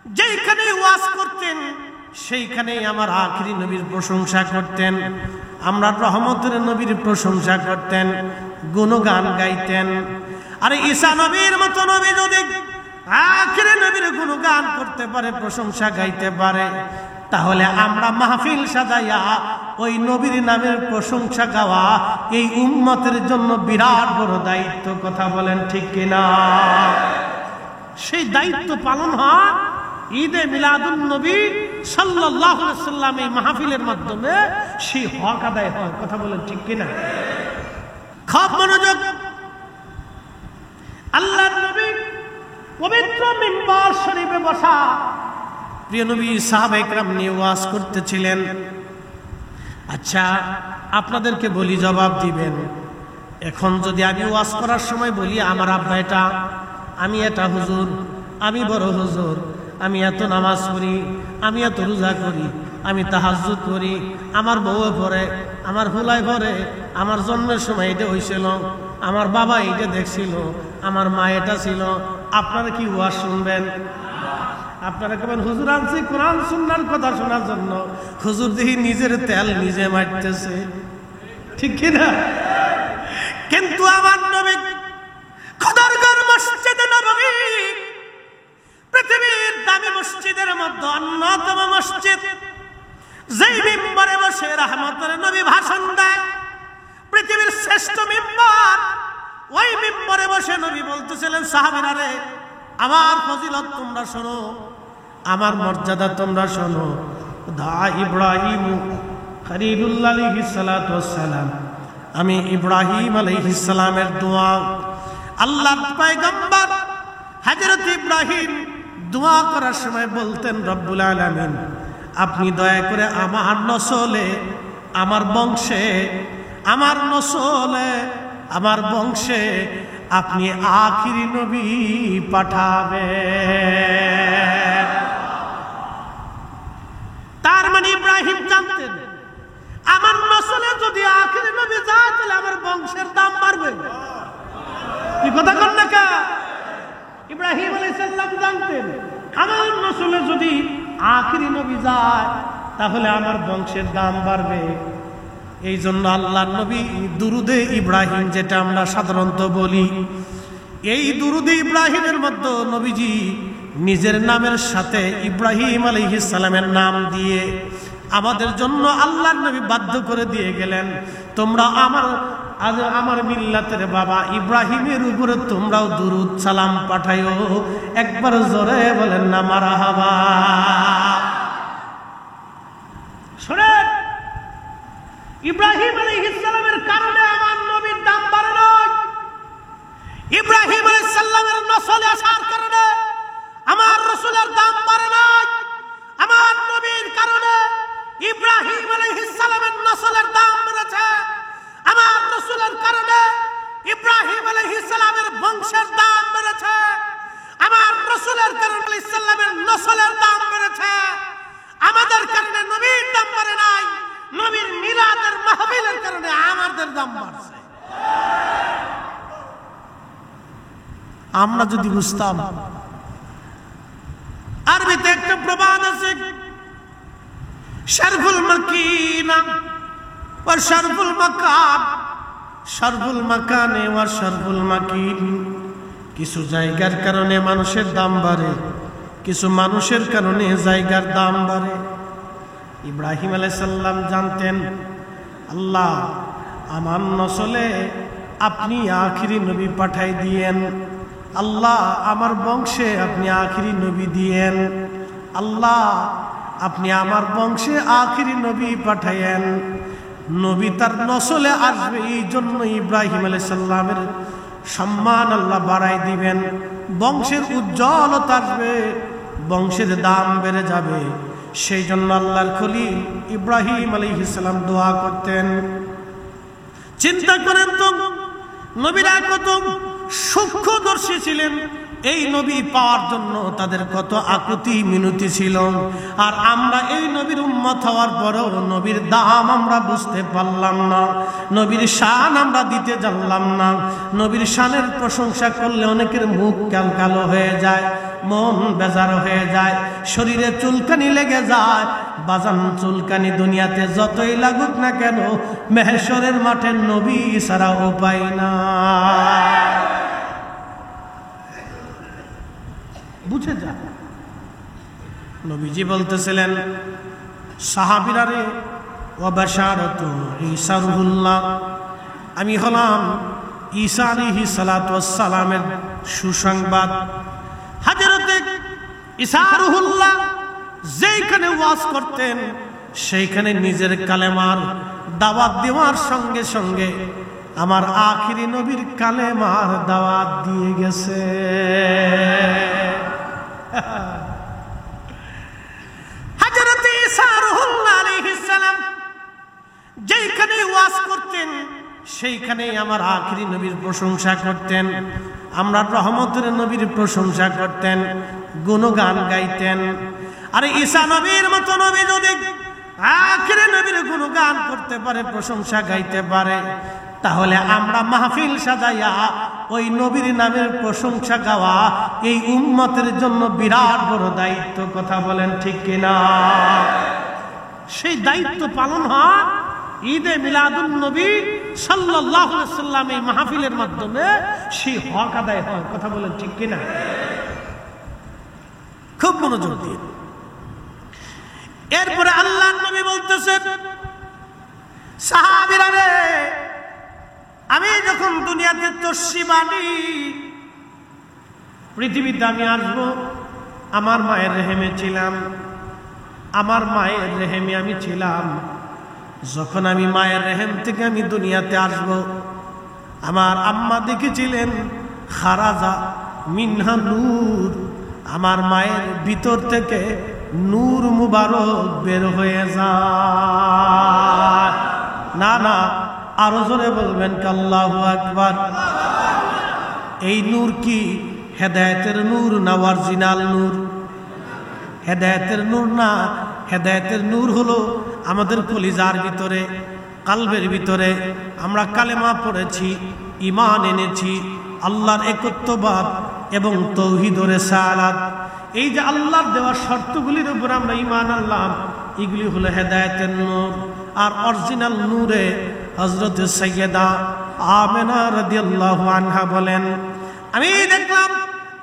যেখানে ওয়াজ করতেন সেইখানেই আমার আখিরি নবীর প্রশংসা করতেন। আমরা রহমতের নবীর প্রশংসা করতেন, গুণগান গাইতেন। আরে ঈসা নবীর মতো নবী যদি আখিরি নবীর গুণগান করতে পারে, প্রশংসা গাইতে পারে, তাহলে আমরা মাহফিল সাজাইয়া ওই নবীর নামের প্রশংসা গাওয়া এই উম্মতের জন্য বিরাট বড় দায়িত্ব। কথা বলেন ঠিক কিনা? সেই দায়িত্ব পালন হয় ঈদে মিলাদুন নবী সাল্লাল্লাহু আলাইহি ওয়াসাল্লাম এই মাহফিলের মাধ্যমে সেই হক আদায় হয়। কথা বলেন ঠিক কিনা? খুব মনোযোগ। আল্লাহর নবী পবিত্র মিম্বার শরীফে বসা প্রিয় নবী সাহাবায়ে কেরাম নিয়ে ওয়াজ করতেছিলেন। আচ্ছা, আপনাদেরকে বলি, জবাব দিবেন। এখন যদি আমি ওয়াজ করার সময় বলি আমার আব্বা এটা, আমি এটা হুজুর, আমি বড় হুজুর, আমি এত নামাজ পড়ি, আমি এত রোজা করি, আমি তাহাজ্জুদ করি, আমার বউ পড়ে, আমার হুলাই পড়ে, আমার জন্মের সময় এটা হয়েছিল, আমার বাবা এটা দেখছিল, আমার মা এটা ছিল, আপনারা কি ওয়াজ শুনবেন? আপনারা কেমন হুজুর আনছি কোরআন সুন্নাহর কথা শোনার জন্য, হুজুর দেখি নিজের তেল নিজে মারতেছে, ঠিক কিনা? কিন্তু আমার নবী খোদার ঘর মসজিদে নববী পৃথিবীর দামি মসজিদের মধ্যে অন্যতম মসজিদ, যেই মিম্বরে বসে রহমতের নবী ভাষণ দেয়, পৃথিবীর শ্রেষ্ঠ মিম্বর। ওই মিম্বরে বসে নবী বলতেছিলেন, সাহাবীরা রে, আমার ফজিলত তোমরা শোনো, আমার মর্যাদা তোমরা শোনো। দা ইব্রাহিম খলিলুল্লাহ আলাইহিস সালাতু ওয়াস সালাম, আমি ইব্রাহিম আলাইহিস সালামের দোয়া, আল্লাহর পয়গম্বর হযরত ইব্রাহিম দোয়া করার সময় বলতেন, রব্বুল আলামিন আপনি দয়া করে আমার নসলে, আমার বংশে, আমার নসলে, আমার বংশে আপনি আখিরি নবী পাঠাবেন। তার মানে ইব্রাহিম জানতেন আমার নসলে যদি আখিরি নবী যায় তাহলে আমার বংশের দাম বাড়বে। কি কথা কন না কা? ইব্রাহিম আলাইহিস সালাম জানতেন আমার নসলে যদি আখিরি নবী যায় তাহলে আমার বংশের দাম বাড়বে। এই জন্য আল্লাহর নবী দুরুদে ইব্রাহিম, যেটা আমরা সাধারণত বলি, এই দুরুদে ইব্রাহিমের মধ্যে নবীজি নিজের নামের সাথে ইব্রাহিম আলাইহিস সালামের নাম দিয়ে আমাদের জন্য আল্লাহর নবী বাধ্য করে দিয়ে গেলেন, তোমরা আমার মিল্লাতের বাবা ইব্রাহিমের উপরে তোমরাও দুরুদ সালাম পাঠাইও। একবার জোরে বলেন না মারহাবা। শুনেন, ইব্রাহিম আলাইহিস সালামের কারণে আমার নবীর দাম বাড়ে নাই। ইব্রাহিম আলাইহিস সালামের নসলে আসার কারণে আমার রাসূলের দাম বাড়ে নাই। আমার নবীর কারণে ইব্রাহিম আলাইহিস সালামের নসলের দাম বেড়েছে। আমার রাসূলের কারণে ইব্রাহিম আলাইহিস সালামের বংশের দাম বেড়েছে। আমার রাসূলের কারণে আলাইহিস সালামের নসলের দাম বেড়েছে। আমাদের কারণে নবীর দাম বাড়ে নাই, নবীর মিলাদের মাহফিলের কারণে আমাদের দাম বাড়ছে। আমরা যদি বুঝতাম, আরবিতে একটা প্রবাদ আছে, শারফুল মাকিনা ওয়া শারফুল মাকান, শারফুল মাকানে ওয়া শারফুল মাকিন। কিছু জায়গার কারণে মানুষের দাম বাড়ে, কিছু মানুষের কারণে জায়গার দাম বাড়ে। ইব্রাহিম আলাইহিস সালাম জানতেন, আল্লাহ আমার নসলে আপনি আখিরি নবী পাঠাই দিয়েন, আল্লাহ আমার বংশে আপনি আখিরি নবী দিয়েন, আল্লাহ আপনি আমার বংশে আখিরি নবী পাঠাইয়েন। নবী তার নসলে আসবে, এই জন্য ইব্রাহিম আলাইহিস সালামের সম্মান আল্লাহ বাড়াই দিবেন, বংশের উজ্জ্বলতা আসবে, বংশের দাম বেড়ে যাবে। সেই জন্য আল্লাহর খলিল ইব্রাহিম আলাইহিস সালাম দোয়া করতেন। চিন্তা করেন তো, নবীরা কত সূক্ষ্মদর্শী ছিলেন, এই নবী পাওয়ার জন্য তাদের কত আকুতি মিনতি ছিল। আর আমরা এই নবীর উম্মত হওয়ার পরেও নবীর দাম আমরা বুঝতে পারলাম না, নবীর শান আমরা দিতে জানলাম না। নবীর শানের প্রশংসা করলে অনেকের মুখ কালো হয়ে যায়, মন বেজার হয়ে যায়, শরীরে চুলকানি লেগে যায়। বাজান চুলকানি দুনিয়াতে যতই লাগুক না কেন, মেহেশরের মাঠে নবী ছাড়া উপায় না। বুঝে যা। নবীজি বলতেছিলেন, সাহাবীরা রে, ওয়া বাশারাতু ঈসা রুহুল্লাহ, আমি হলাম ঈসা আলাইহিস সালাতু ওয়াস সালামের সুসংবাদ। হযরতে ঈসা রুহুল্লাহ যেখানে ওয়াজ করতেন সেইখানে নিজের কালেমার দাওয়াত দেওয়ার সঙ্গে সঙ্গে আমার আখিরি নবীর কালেমার দাওয়াত দিয়ে গেছে। হযরতে ঈসা রুহুল্লাহ আলাইহিস সালাম যেখানে ওয়াজ করতেন সেইখানে আমার আখিরি নবীর প্রশংসা করতেন। আমরা রহমতের নবীর প্রশংসা করতেন, গুণগান গাইতেন। আরে ঈসা নবীর মতো নবী যদি আখিরি নবীর গুণগান করতে পারে, প্রশংসা গাইতে পারে, তাহলে আমরা মাহফিল সাজাইয়া ওই নবীর নামের প্রশংসা গাওয়া এই উম্মতের জন্য বিরাট বড় দায়িত্ব। কথা বলেন ঠিক কিনা? সেই দায়িত্ব পালন হয় ঈদে মিলাদুন নবী সাল্লাল্লাহু আলাইহি ওয়াসাল্লাম এই মাহফিলের মাধ্যমে সেই হক আদায় হয়। কথা বলেন ঠিক কিনা? খুব মনোযোগ দিয়ে। এরপরে আল্লাহর নবী বলতেছেন, সাহাবীরা রে, আমি যখন দুনিয়াতে তশরিফানি, পৃথিবীতে আমি আসবো, আমার মায়ের রেহেমে ছিলাম, আমার মায়ের রেহেমে আমি ছিলাম। যখন আমি মায়ের রেহেম থেকে আমি দুনিয়াতে আসব, আমার আম্মা দেখেছিলেন খারাজা মিনহা নূর, আমার মায়ের ভিতর থেকে নূর মুবারক বের হয়ে যায়। না না, আরো জোরে বলবেন আল্লাহু আকবার। এই নূর কি হেদায়েতের নূর না অরিজিনাল নূর? হেদায়েতের নূর না। হেদায়েতের নূর হলো আমাদের কলিজার ভিতরে, কালবের ভিতরে আমরা কালেমা পড়েছি, ঈমান এনেছি, আল্লাহর একত্ববাদ এবং তাওহীদ ও রিসালাত, এই যে আল্লাহর দেওয়া শর্তগুলির উপর আমরা ঈমান আনলাম, এগুলি হলো হেদায়েতের নূর। আর অরিজিনাল নূরে হযরত সাইয়্যিদা আমেনা রাদিয়াল্লাহু আনহা বলেন, আমি দেখলাম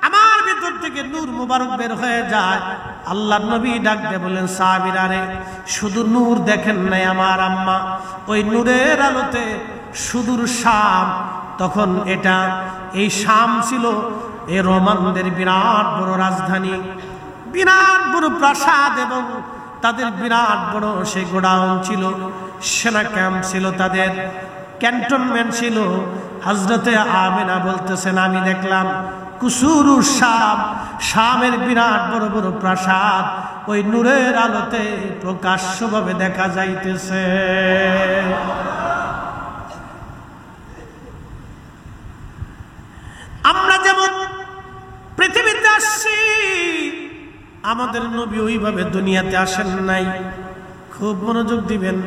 আমার ভিতর থেকে নূর মুবারক বের হয়ে যায়। আল্লাহর নবী ডাক দিয়ে বলেন, সাহাবীরা রে, শুধু নূর দেখেন নাই আমার আম্মা, ওই নূরের আলোতে সুদূর শাম, তখন এটা এই শাম ছিল এই রোমানদের বিরাট বড় রাজধানী, বিরাট বড় প্রাসাদ এবং তাদের বিরাট বড় সেই গোডাউন ছিল, সেনা ক্যাম্প ছিল, তাদের ক্যান্টনমেন্ট ছিল। হযরতে আমেনা বলতেছেন, আমি দেখলাম কুসুরু শাম, শামের বিরাট বড় বড় প্রাসাদ ওই নূরের আলোতে প্রকাশ্যভাবে দেখা যাইতেছে। আমরা যেমন পৃথিবীতে আসছি, আমাদের নবী ওইভাবে দুনিয়াতে আসেন নাই। খুব মনোযোগ দিবেন।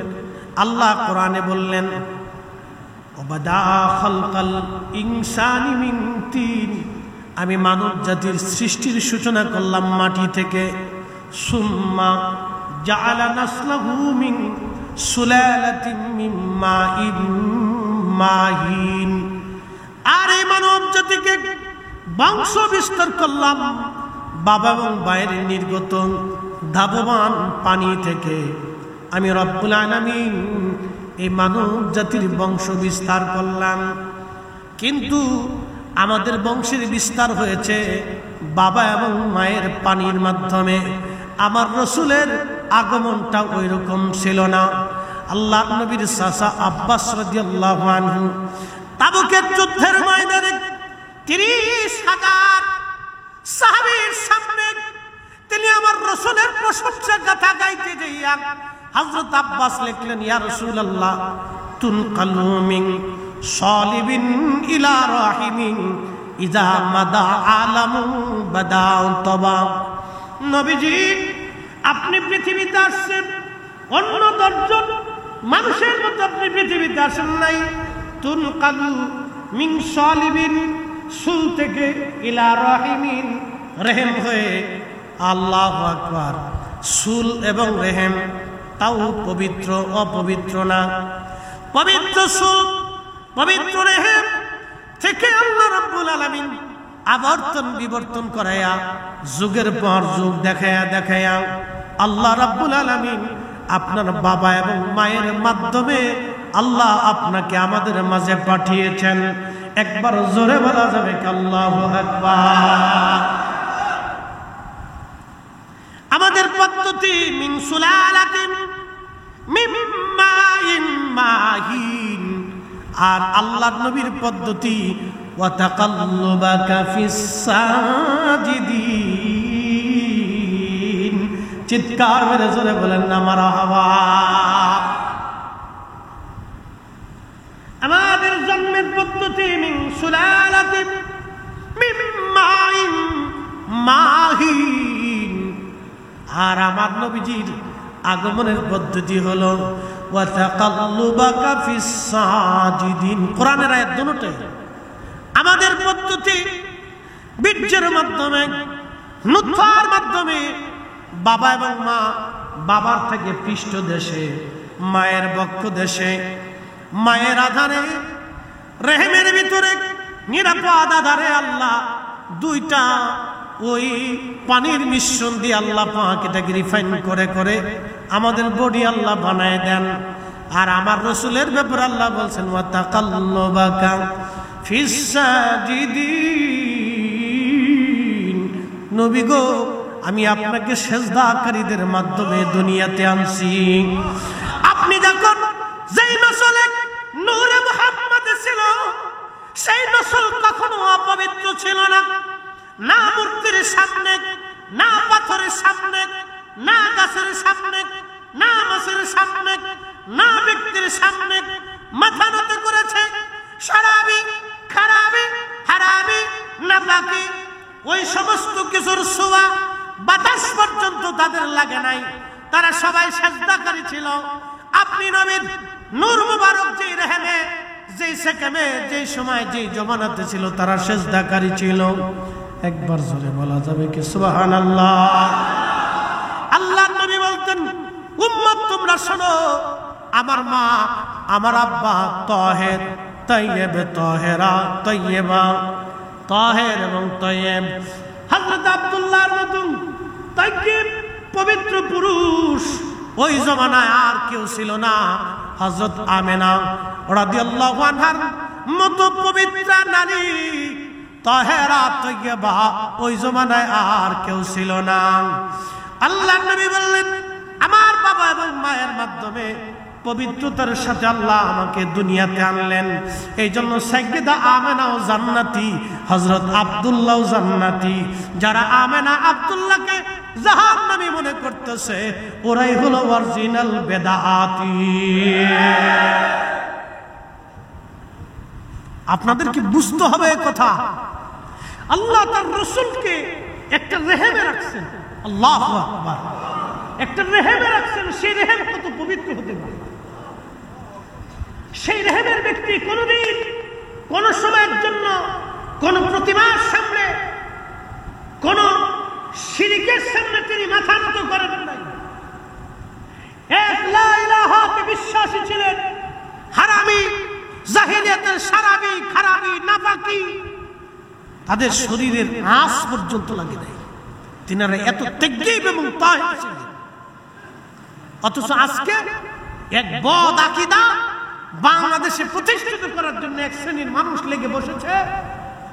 আল্লাহ কোরআনে বললেন, ওয়াবাদা খালকাল ইনসানি মিন তিন, আমি মানব জাতির সৃষ্টির সূচনা করলাম মাটি থেকে। সুম্মা জাআলা নাসলাহু মিন সুলালাতিন মিন মাইন মাহিন, আর এই মানব জাতিকে বংশ বিস্তার করলাম বাবা এবং মায়ের নির্গত ধাবমান পানি থেকে। আমি রব্বুল আলামিন এই মানব জাতির বংশ বিস্তার করলাম, কিন্তু আমাদের বংশের বিস্তার হয়েছে বাবা এবং মায়ের পানির মাধ্যমে। আমার রসুলের আগমনটা ওই রকম ছিল না। আল্লাহর নবীর চাচা আব্বাস রাদিয়াল্লাহু আনহু তাবুকের যুদ্ধের ময়দানে ৩০,০০০ সাহাবীর সামনে তিনি আমার রসুলের প্রশংসা গাথা গাইতে যাইয়া হযরত আব্বাস লিখলেন, ইয়া রাসূলুল্লাহ, তুনকালু মিন সালিবিন ইলা রাহিমিন ইজা মাদা আলামু বাদাউ তবা। নবীজি, আপনি পৃথিবীতে আসছেন, অন্য 10 জন মানুষের মতো আপনি পৃথিবীতে আসেন নাই। তুনকালু মিন সালিবিন, সুল থেকে ইলা রাহিমিন, রহিম হয়ে। আল্লাহু আকবার। সুল এবং রহিম তাও পবিত্র, অপবিত্র না। পবিত্র সুল, পবিত্র রহিম থেকে আল্লাহ রাব্বুল আলামিন আবর্তন বিবর্তন করায়া, যুগের পর যুগ দেখায়া আল্লাহ রাব্বুল আলামিন আপনার বাবা এবং মায়ের মাধ্যমে আল্লাহ আপনাকে আমাদের মাঝে পাঠিয়েছেন। একবার জোরে বলা যাবে কি আল্লাহু আকবার। আমাদের পদ্ধতি মিন সুলালাতিন মিন মাইন মাহিন, আর আল্লাহর নবীর পদ্ধতি ওয়া তাকাল্লুবাকা ফিস সাজিদিন। চিৎকার মেরে জোরে বলেন না মারহাবা। আমাদের জন্মের পদ্ধতি মিন সুলালাতিন মিন মাইন মাহিন, আর আমার নবীজির আগমনের পদ্ধতি হলো ওয়া তাকাল্লুবাকা ফিস সাজিদিন। কোরআনের আয়াত দুটোই। আমাদের পদ্ধতি বীর্যের মাধ্যমে, নুতফার মাধ্যমে বাবা এবং মা, বাবার থেকে পৃষ্ঠ দেশে, মায়ের বক্ষ দেশে, মায়ের আধারে, রেহেমের ভিতরে নিরাপদ আধারে আল্লাহ দুইটা ওই পানির মিশ্রণ দিয়ে আল্লাহ পাক এটাকে রিফাইন করে করে আমাদের বডি আল্লাহ বানায় দেন। আর আমার রাসূলের ব্যাপারে আল্লাহ বলছেন ওয়া তাকাল্লুবাকা ফিস সাজিদিন। নবী গো, আমি আপনাকে সেজদাকারীদের মাধ্যমে দুনিয়াতে আনছি। আপনি যখন যেই নসলে নূরে মুহাম্মদ ছিল, সেই নসল কখনো অপবিত্র ছিল না। না মূর্তির সামনে, না পাথরের সামনে, না গাছের সামনে, না মাছের সামনে, না ব্যক্তির সামনে মাথা নত করেছে। শরাবি, খারাবি, হারাবি, নাফাকি, ওই সমস্ত কিছুর ছোঁয়া বাতাস পর্যন্ত তাদের লাগে নাই। তারা সবাই সেজদাকারী ছিল। আপনি নবীর নূর মুবারক যেই রেহেমে, যেই সেকেমে, যেই সময়, যেই জমানাতে ছিল, তারা সেজদাকারী ছিল। একবার জোরে বলা যাবে কি সুবহানাল্লাহ। আল্লাহর নবী বলতেন, উম্মত তোমরা শোনো, আমার মা, আমার আব্বা তাহের, তাইয়েব, তাহেরা, তাইয়েবা, তাহের এবং তাইয়েব। হযরত আব্দুল্লাহর মতন তাইয়েব পবিত্র পুরুষ ওই জমানায় আর কেউ ছিল না। হযরত আমেনা রাদিয়াল্লাহু আনহার মতো পবিত্র নারী, তাহেরা, তাইয়েবা ওই জমানায় আর কেউ ছিল না। আল্লাহর নবী বললেন, আমার বাবা এবং মায়ের মাধ্যমে পবিত্রতার সাথে আল্লাহ আমাকে দুনিয়াতে আনলেন। এই জন্য সাইয়্যিদা আমেনাও জান্নাতি, হযরত আব্দুল্লাহও জান্নাতি। যারা আমেনা আব্দুল্লাহকে জাহান্নামী মনে করতেছে, ওরাই হলো অরিজিনাল বেদাতি। আপনাদের কি বুঝতে হবে কথা? আল্লাহ তার রাসূলকে একটা রেহেমে রাখছেন। আল্লাহু আকবার। একটা রেহেমে রাখছেন। সেই রেহেম কত পবিত্র হতে পারে। সেই রেহেমের ব্যক্তি কোনদিন কোন সময়ের জন্য কোন প্রতিমার সামনে, কোন শিরকের সামনে তিনি মাথা নত করেন নাই। এক লা ইলাহাতে বিশ্বাসী ছিলেন। হারামি, জাহিলিয়াতের সারাবি, খারাবি, নাফাকি তাদের শরীরের আঁশ পর্যন্ত লাগে নাই। তিনারা এত তাকীব এবং তাহের ছিলেন। অথচ আজকে এক বদ আকীদা বাংলাদেশে প্রতিষ্ঠিত করার জন্য এক শ্রেণীর মানুষ লেগে বসেছে।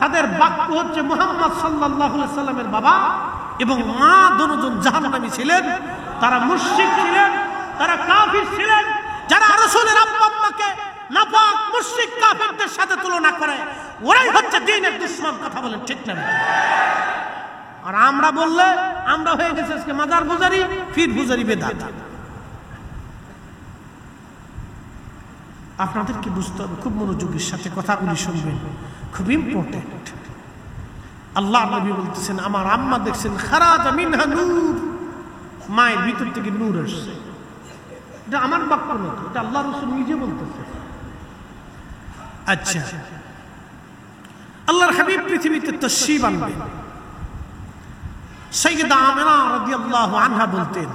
তাদের বাক্য হচ্ছে মুহাম্মদ সাল্লাল্লাহু আলাইহি সাল্লামের বাবা এবং মা দুজন জাহান্নামী ছিলেন। তারা মুশরিক ছিলেন, তারা কাফির ছিলেন। যারা রাসূলের আব্বা আম্মাকে নাপাক মুশরিক কাফিরদের সাথে তুলনা করে, ওরাই হচ্ছে দ্বীনের দুশমন। কথা বলেন ঠিক না? আর আমরা বললে আমরা হয়ে গেছে আজকে মাজার পূজারি, পীর পূজারি, বেদাত। আপনাদেরকে বুঝতে হবে, খুব মনোযোগের সাথে কথাগুলি শুনবেন, খুব ইম্পর্টেন্ট। আল্লাহ নবী বলতেছেন, আমার আম্মা দেখছেন খারাজা মিনহা নূর, মায়ের ভিতর থেকে নূর আসছে। এটা আমার বাক্য না, এটা আল্লাহ রাসূল নিজে বলতেছে। আচ্ছা, আল্লাহর হাবিব পৃথিবীতে তাশরীফ আনবেন। সাইয়্যিদা আমিনা রাদিয়াল্লাহু আনহা বলতেন,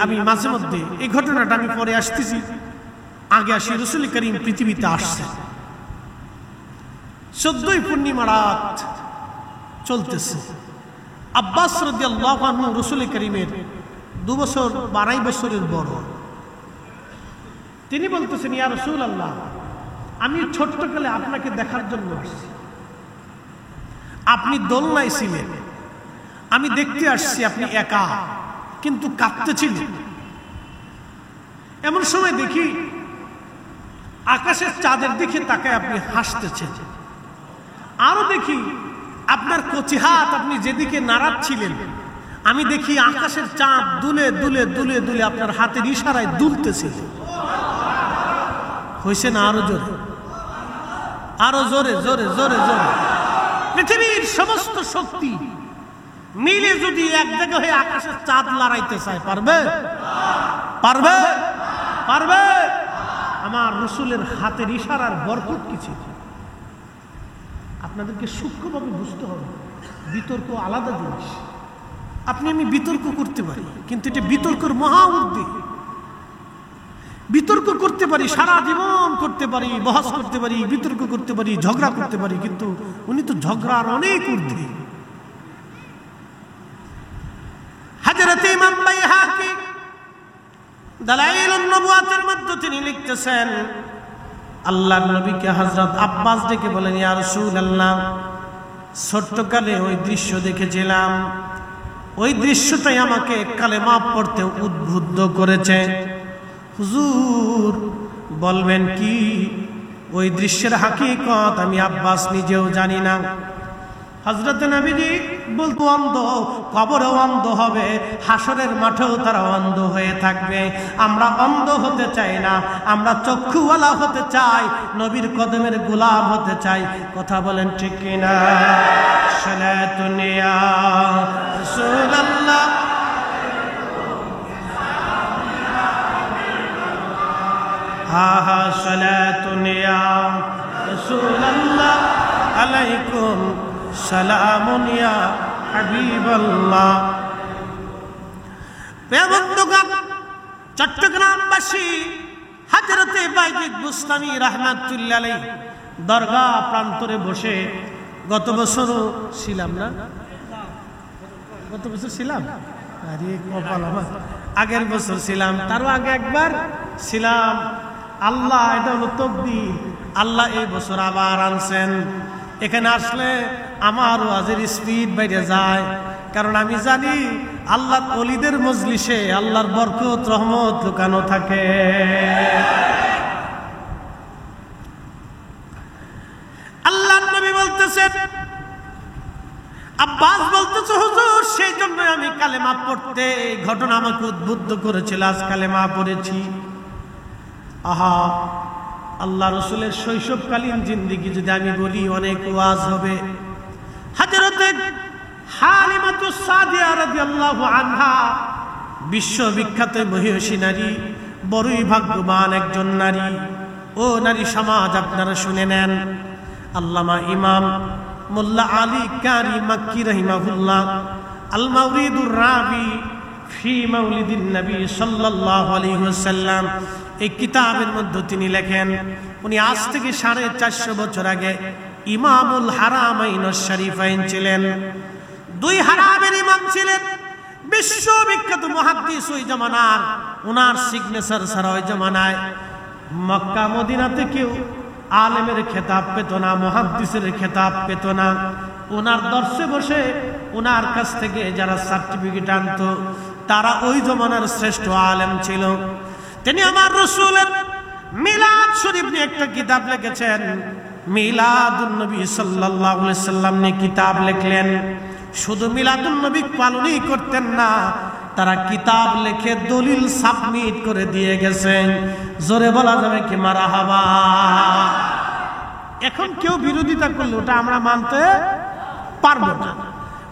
আমি মাঝে মধ্যে এই ঘটনাটা আমি পরে আসতেছি, আগে আসি রাসূল করিম পৃথিবীতে আসছে, 14ই পূর্ণিমা রাত চলতেছে। আব্বাস রাদিয়াল্লাহু আনহু রাসূল করিমের 2 বছর 2.5 বছরের বড়। তিনি বলতেছেন, ইয়া রাসূলুল্লাহ, আমি ছোট্টকালে আপনাকে দেখার জন্য আসছি। আপনি দোলনায় ছিলেন, আমি দেখতে আসছি আপনি একা কিন্তু কাঁদতেছিলেন। এমন সময় দেখি আকাশের চাঁদের দিকে তাকায় আপনি হাসতেছেন। আরো দেখি আপনার কচি হাত আপনি যেদিকে নাড়াচ্ছিলেন, আমি দেখি আকাশের চাঁদ দুলে দুলে দুলে দুলে আপনার হাতের ইশারায় দুলতেছে। হইছে না? আরো জোরে, আরো জোরে জোরে জোরে জোরে। পৃথিবীর সমস্ত শক্তি মিলে যদি এক জায়গায় হয়ে আকাশের চাঁদ লড়াইতে চায়, পারবে? পারবে? পারবে? আমার রাসূলের হাতের ইশারার বরকত কি ছিল আপনাদেরকে সূক্ষ্মভাবে বুঝতে হবে। বিতর্ক আলাদা জিনিস। আপনি আমি বিতর্ক করতে পারি, কিন্তু এটা বিতর্কের মহা ঊর্ধ্বে। বিতর্ক করতে পারি, সারা জীবন করতে পারি, বহস করতে পারি, বিতর্ক করতে পারি, ঝগড়া করতে পারি, কিন্তু উনি তো ঝগড়ার অনেক ঊর্ধ্বে। হযরত ইমাম বাইহাকি দালাইলুন নবুয়াতের মধ্যে তিনি লিখতেছেন, আল্লাহর নবীকে হযরত আব্বাস ডেকে বলেন, ইয়া রাসূলুল্লাহ, ছোট্টকালে ওই দৃশ্য দেখেছিলাম, ওই দৃশ্যটাই আমাকে কালেমা পড়তে উদ্বুদ্ধ করেছে। হুজুর বলবেন কি? ওই দৃশ্যের হাকিকত আমি আব্বাস নিজেও জানি না। হযরত নবীজি বলতো, অন্ধ কবরেও অন্ধ হবে, হাসরের মাঠেও তারা অন্ধ হয়ে থাকবে। আমরা অন্ধ হতে চাই না, আমরা চক্ষুওয়ালা হতে চাই, নবীর কদমের গোলাম হতে চাই। কথা বলেন ঠিক কিনা? সালাতুন ইয়া রাসূলুল্লাহ, হা হা সালাতুন ইয়া রাসূলুল্লাহ, আলাইকুম সালামুন ইয়া হাবিবাল্লাহ। বন্ধুগণ, চট্টগ্রামবাসী হযরতে বাইজিদ বুস্তামি রাহমাতুল্লাহ আলাইহি দরগা প্রান্তরে বসে গত বছরও ছিলাম না? গত বছর ছিলাম? আরে কপাল আমার, আগের বছর ছিলাম, তারও আগে একবার ছিলাম। আল্লাহ, এটা হলো তাকদীর। আল্লাহ এই বছর আবার আনছেন। এখানে আসলে আমার ওয়াজের স্পিড বেড়ে যায়, কারণ আমি জানি আল্লাহর ওলিদের মজলিসে আল্লাহর বরকত রহমত লুকানো থাকে। আল্লাহর নবী বলতেছেন, আব্বাস বলতেছে, হুজুর সেই জন্য আমি কালেমা পড়তে, এই ঘটনা আমাকে উদ্বুদ্ধ করেছিল, আজ কালেমা পড়েছি। আহা, আল্লাহ রাসূলের শৈশবকালীন জিন্দেগি যদি আমি বলি অনেক ওয়াজ হবে। হযরতে হালিমাতুস সাদিয়া রাদিয়াল্লাহু আনহা বিশ্ববিখ্যাত মহিষী নারী, বড়ই ভাগ্যবান একজন নারী। ও নারী সমাজ, আপনারা শুনে নেন। আল্লামা ইমাম মোল্লা আলী কারি মাক্কি রাহিমাহুল্লাহ আল মাওরিদুর রাবি ফি মাউলিদিন নবী সাল্লাল্লাহু আলাইহি ওয়াসাল্লাম, এই কিতাবের মধ্যে তিনি লেখেন, উনি আজ থেকে 450 বছর আগে ইমামুল হারামাইন শরীফাইন ছিলেন। 2 হারামের ইমাম ছিলেন, বিশ্ববিখ্যাত মুহাদ্দিস ওই জামানার। ওনার সিগনেচার ছাড়া ওই জামানায় মক্কা মদিনাতে কেউ আলেমের খেতাব পেত না, মুহাদ্দিসের খেতাব পেত না। ওনার দর্শে বসে ওনার কাছ থেকে যারা সার্টিফিকেট আনতো তারা ওই জমানার শ্রেষ্ঠ আলেম ছিল। তিনি আমার রাসূলের মিলাদ শরীফ নিয়ে একটা কিতাব লিখেছেন, মিলাদুন নবী সাল্লাল্লাহু আলাইহি সাল্লাম নিয়ে কিতাব লিখলেন। শুধু মিলাদুন নবী পালনই করতেন না, তারা কিতাব লিখে দলিল সাবমিট করে দিয়ে গেছেন। জোরে বলা যাবে কি মারহাবা? এখন কেউ বিরোধিতা করলে ওটা আমরা মানতে পারবো না।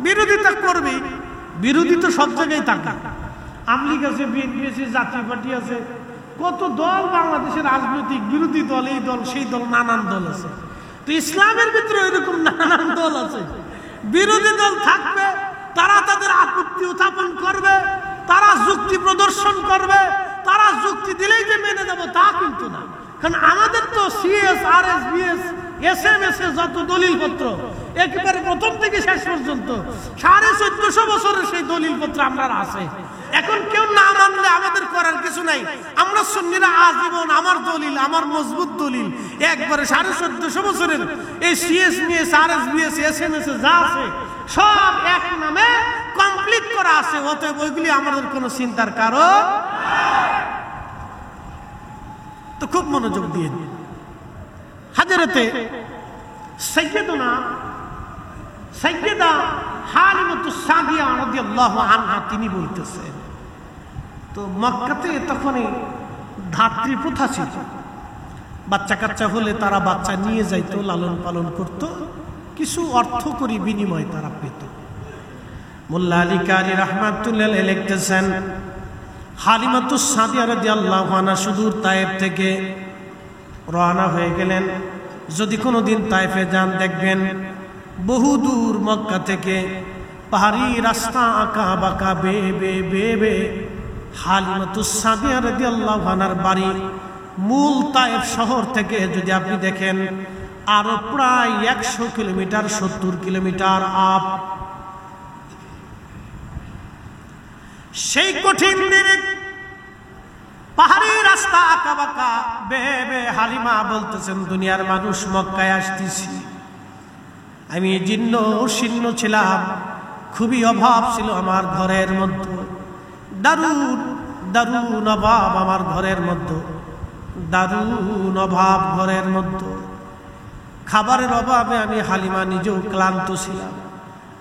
বিরোধিতা করবে, বিরোধী তো সব জায়গায় থাকে। আমলিগ আছে, বিএনপি আছে, জাতীয় পার্টি আছে, কত দল বাংলাদেশের রাজনৈতিক বিরোধী দল, এই দল সেই দল, নানান দল আছে। তো ইসলামের ভিতরে এরকম নানান দল আছে। বিরোধী দল থাকবে, তারা তাদের আপত্তি উত্থাপন করবে, তারা যুক্তি প্রদর্শন করবে, তারা যুক্তি দিলেই যে মেনে দেব তা কিন্তু না। কারণ আমাদের তো সিএস, আরএস, বিএস, এসএমএস যত দলিলপত্র একেবারে প্রথম থেকে শেষ পর্যন্ত 1450 বছরের সেই দলিলপত্র আমরা আছে। এখন কেউ না মানলে আমাদের করার কিছু নাই। আমরা সুন্নিরা আজীবন আমার দলিল, আমার মজবুত দলিল, একবারে 1450 বছরের এই CS, BS, RS, BS, SMS যা আছে সব এক নামে কমপ্লিট করা আছে। অতএব ওইগুলি আমাদের কোনো চিন্তার কারণ। তো খুব মনোযোগ দিয়ে হাজরতে সাইয়্যিদা হালিমাতুস সাদিয়া রাদিয়াল্লাহু আনহা তিনি বলতেছেন, তো মক্কাতে তখন ধাত্রী প্রথা ছিল। বাচ্চা কাচ্চা হলে তারা বাচ্চা নিয়ে যাইতো, লালন পালন করত, কিছু অর্থ করি বিনিময় তারা পেত। মোল্লা আলী কারি রাহমাতুল্লাহ আলাইহি লিখতেছেন, হালিমাতুস সাদিয়া রাদিয়াল্লাহু আনহা সুদূর তায়েফ থেকে রওনা হয়ে গেলেন। যদি কোনোদিন তায়েফে যান দেখবেন বহুদূর মক্কা থেকে পাহাড়ি রাস্তা আঁকা বাঁকা বে হালিমাতুস সাদিয়া রাদিয়াল্লাহু আনহার বাড়ি মূল তায়েফ শহর থেকে যদি আপনি দেখেন আরো প্রায় 100 কিলোমিটার, 70 কিলোমিটার আপ। সেই কঠিন দিনে পাহাড়ি রাস্তা আঁকা বাঁকা বে হালিমা বলতেছেন, দুনিয়ার মানুষ মক্কায় আসতেছি, আমি জীর্ণ শীর্ণ ছিলাম, খুবই অভাব ছিল আমার ঘরের মধ্যে, দারুণ অভাব আমার ঘরের মধ্যে, দারুণ অভাব ঘরের মধ্যে। খাবারের অভাবে আমি হালিমা নিজেও ক্লান্ত ছিলাম।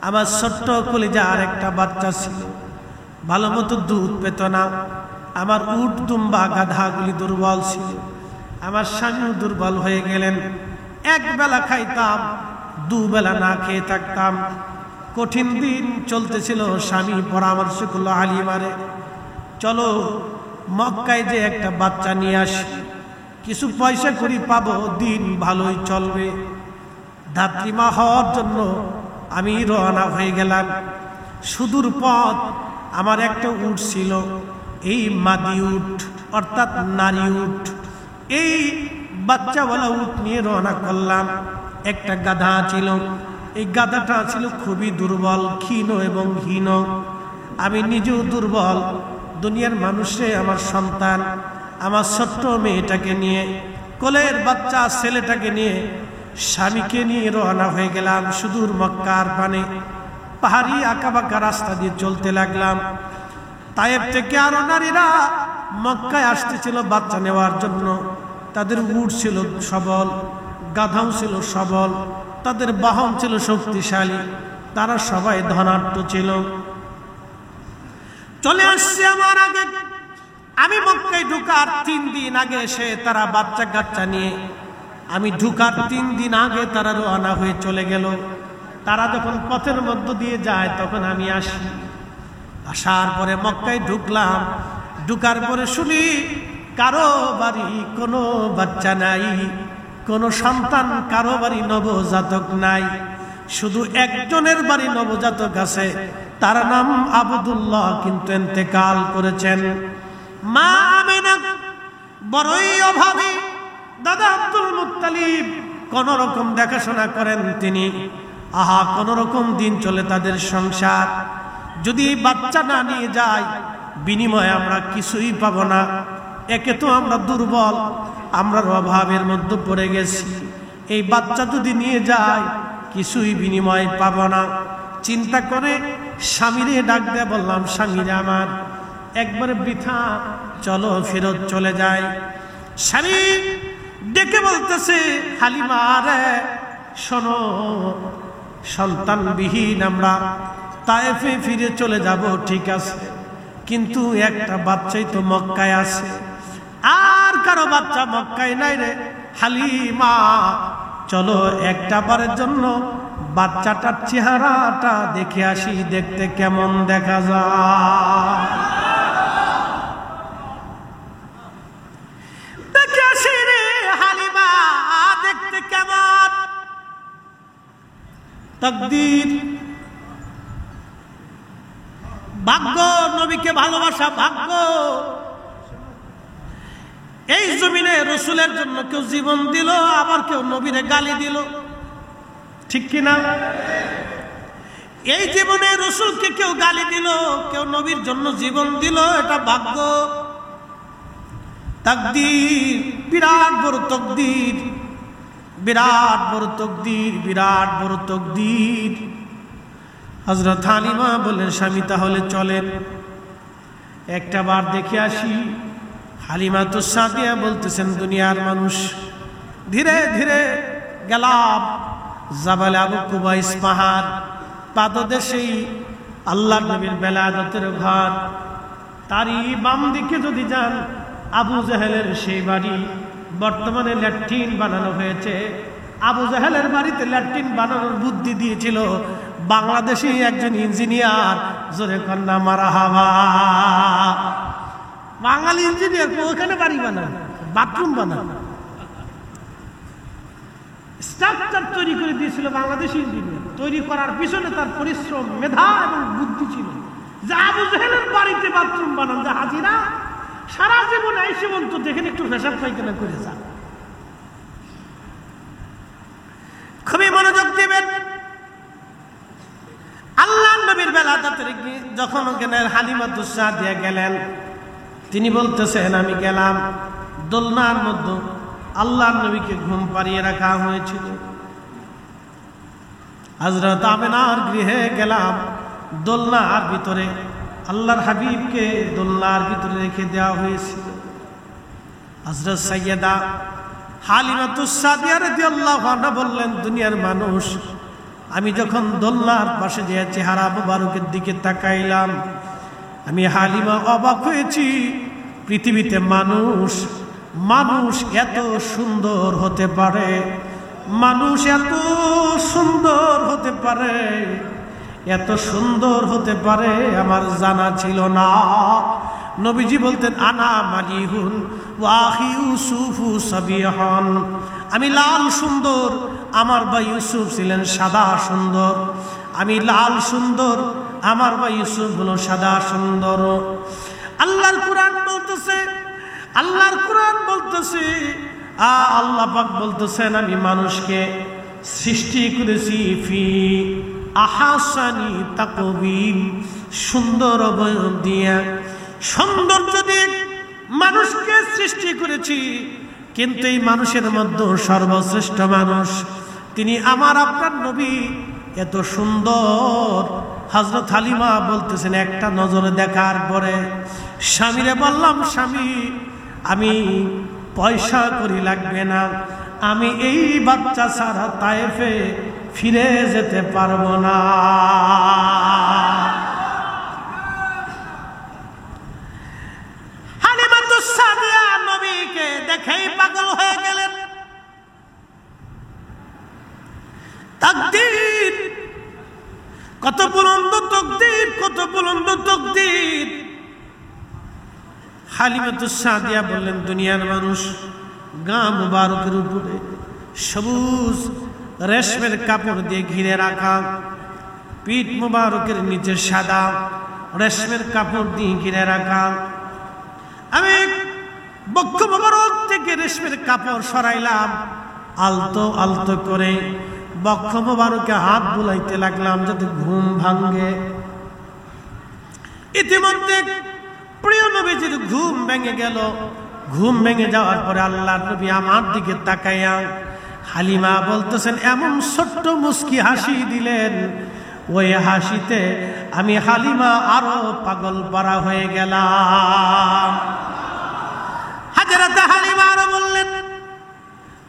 আমার ছোট্ট কলিজার একটা বাচ্চা ছিল, ভালো মতো দুধ পেত না। আমার উট দুম্বা গাধাগুলি দুর্বল ছিল। আমার স্বামীও দুর্বল হয়ে গেলেন। এক বেলা খাইতাম, দুবেলা না খেয়ে থাকতাম। কঠিন দিন চলতেছিল। স্বামী পরামর্শ করলো, হালিমারে চলো মক্কায় যে একটা বাচ্চা নিয়ে আসি, কিছু পয়সা করি পাবো, দিন ভালোই চলবে। ধাত্রীমা হওয়ার জন্য আমি রওনা হয়ে গেলাম। সুদূর পথ আমার একটা উট ছিল, এই মাদি উট অর্থাৎ নারী উট। এই বাচ্চাওয়ালা উট নিয়ে রওনা করলাম। একটা গাধা ছিল, এই গাধাটা ছিল খুবই দুর্বল, ক্ষীণ এবং হীন। আমি নিজেও দুর্বল। দুনিয়ার মানুষে আমার সন্তান, আমার ছোট্ট মেয়েটাকে নিয়ে, কোলের বাচ্চা ছেলেটাকে নিয়ে, স্বামীকে নিয়ে রওনা হয়ে গেলাম সুদূর মক্কার পানে। পাহাড়ি আঁকাবাঁকা রাস্তা দিয়ে চলতে লাগলাম। তায়েফ থেকে আরো নারীরা মক্কায় আসতেছিল বাচ্চা নেওয়ার জন্য। তাদের উট ছিল সবল, গাধাও ছিল সবল, তাদের বাহন ছিল শক্তিশালী, তারা সবাই ধনাঢ্য ছিল। চলে আসছে আমার আগে। আমি মক্কায় ঢুকার 3 দিন আগে এসে তারা বাচ্চা কাচ্চা নিয়ে, আমি ঢুকার 3 দিন আগে তারা রওনা হয়ে চলে গেল। তারা যখন পথের মধ্য দিয়ে যায় তখন আমি আসি। আসার পরে মক্কায় ঢুকলাম। ঢুকার পরে শুনি কারো বাড়ি কোনো বাচ্চা নাই, কোনো সন্তান, কারো বাড়ি নবজাতক নাই। শুধু একজনের বাড়ি নবজাতক আছে, তার নাম আব্দুল্লাহ, কিন্তু ইন্তেকাল করেছেন। মা আমিনা বড়ই অভাবী। দাদা আব্দুল মুত্তালিব কোন রকম দেখাশোনা করেন তিনি। আহা, কোন রকম দিন চলে তাদের সংসার। যদি বাচ্চা না নিয়ে যায়, বিনিময়ে আমরা কিছুই পাবো না। একে তো আমরা দুর্বল, আমরা অভাবের মধ্যে পড়ে গেছি। এই বাচ্চা যদি নিয়ে যায়, কিছুই বিনিময় পাবো না। চিন্তা করে স্বামীরে ডাক দিয়ে বললাম, স্বামীরে আমার, একবারে বৃথা, চলো ফেরত চলে যায়। স্বামী ডেকে বলতেছে, হালিমা রে শোনো, সন্তানবিহীন আমরা তায়েফে ফিরে চলে যাব, ঠিক আছে, কিন্তু একটা বাচ্চাই তো মক্কায় আছে, আর কারো বাচ্চা মক্কায় নাই রে। হালিমা চলো একটা বারের জন্য বাচ্চাটার চেহারাটা দেখে আসি, দেখতে কেমন দেখা যায়। তাকদীর, ভাগ্য, নবীকে ভালোবাসা ভাগ্য। এই জমিনে রসুলের জন্য কেউ জীবন দিল, আবার কেউ নবীরে গালি দিল, ঠিক কিনা? এই জীবনে রসুলকে কেউ গালি দিল, কেউ নবীর জন্য জীবন দিল, এটা ভাগ্য, তাকদীর, বিরাট বড় তাকদীর, বিরাট বড় তাকদীর, বিরাট বড় তাকদীর। হযরত হালিমা বললেন, স্বামী তাহলে চলেন একটা বার দেখে আসি। হালিমাতুস সাদিয়া বলতেছেন, দুনিয়ার মানুষ, ধীরে ধীরে গেলাম জাবাল আবু কুবাইস পাহাড়, পাদদেশেই আল্লাহ নবীর বেলাদতের ঘর। তারই বাম দিকে যদি যান, আবু জাহেলের সেই বাড়ি, বর্তমানে ল্যাট্রিন বানানো হয়েছে। আবু জাহেলের বাড়িতে ল্যাট্রিন বানানোর বুদ্ধি দিয়েছিল বাংলাদেশি একজন ইঞ্জিনিয়ার, জোরে কন্যা মারহাবা। বাঙালি ইঞ্জিনিয়ার ওখানে বাড়ি বানান, বাথরুম বানান, স্ট্রাকচার তৈরি করে দিয়েছিল বাংলাদেশি ইঞ্জিনিয়ার। তৈরি করার পিছনে তার পরিশ্রম, মেধা এবং বুদ্ধি ছিল। যে আবু জাহেলের বাড়িতে বাথরুম বানান, যে হাজিরা সারা জীবন আইসে বলতো দেখেন একটু পেশাব পায়খানা করে যান। খুবই মনোযোগ দিবেন। আল্লাহ নবীর বেলাদাতের যখন হালিমাতুস সাদিয়া গেলেন, তিনি বলতেছেন, আমি গেলাম দোলনার মধ্যে, আল্লাহ নবীকে ঘুম পাড়িয়ে রাখা হয়েছিল। হযরত আমিনার গৃহে গেলাম, দোলনার ভিতরে আল্লাহর হাবিবকে দোলনার ভিতরে রেখে দেওয়া হয়েছিল। হযরত সাইয়্যেদা হালিমাতুস সাদিয়া রাদিয়াল্লাহু আনহা বললেন, দুনিয়ার মানুষ, আমি যখন দোলনার পাশে যে চেহারা মুবারকের দিকে তাকাইলাম, আমি হালিমা অবাক হয়েছি। পৃথিবীতে মানুষ এত সুন্দর হতে পারে, মানুষ এত সুন্দর হতে পারে, এত সুন্দর হতে পারে আমার জানা ছিল না। নবীজি বলতেন, আনা মালিহুন ওয়া আখি ইউসুফু সাবিহান, আমি লাল সুন্দর, আমার ভাই ইউসুফ ছিলেন সাদা সুন্দর। আমি লাল সুন্দর, আমার ভাই ইউসুফ হলো সাদা সুন্দর। আল্লাহর কোরআন বলতেছে, আল্লাহর কোরআন বলতেছে, আল্লাহ পাক বলতেছেন, আমি মানুষকে সৃষ্টি করেছি ফি আহসানি তাকবীম, সুন্দর অবয়ব দিয়ে, সৌন্দর্য দিয়ে মানুষকে সৃষ্টি করেছি। কিন্তু এই মানুষের মধ্যে সর্বশ্রেষ্ঠ মানুষ তিনি আমার আপনার নবী, এত সুন্দর। হযরত হালিমা বলতেছেন, একটা নজরে দেখার পরে স্বামীরে বললাম, স্বামী আমি পয়সা করি লাগবে না, আমি এই বাচ্চা ছাড়া তায়েফে ফিরে যেতে পারবো না। হালিমাতুস সাদিয়া নবীকে দেখেই পাগল হয়ে গেলেন। তাকদীর, কত বুলন্দ তাকদীর, কত বুলন্দ তাকদীর। হালিমাতুস সাদিয়া বললেন, দুনিয়ার মানুষ, গা মুবারকের উপরে সবুজ রেশমের কাপড় দিয়ে ঘিরে রাখা, পিঠ মুবারকের নিচে সাদা রেশমের কাপড় দিয়ে ঘিরে রাখা। আমি বক্ষ মুবারক থেকে রেশমের কাপড় সরাইলাম, আলতো আলতো করে বক্ষ মুবারকে হাত বুলাইতে লাগলাম যাতে ঘুম ভাঙে। ইতিমধ্যে প্রিয় নবীজির ঘুম ভেঙে গেল। ঘুম ভেঙে যাওয়ার পরে আল্লাহর নবী আমার দিকে তাকাইয়া হালিমা বলতেছেন, এমন ছোট্ট মুস্কি হাসি দিলেন, ওই হাসিতে আমি হালিমা আরো পাগল পারা হয়ে গেলাম। হযরত হালিমা আরো বললেন,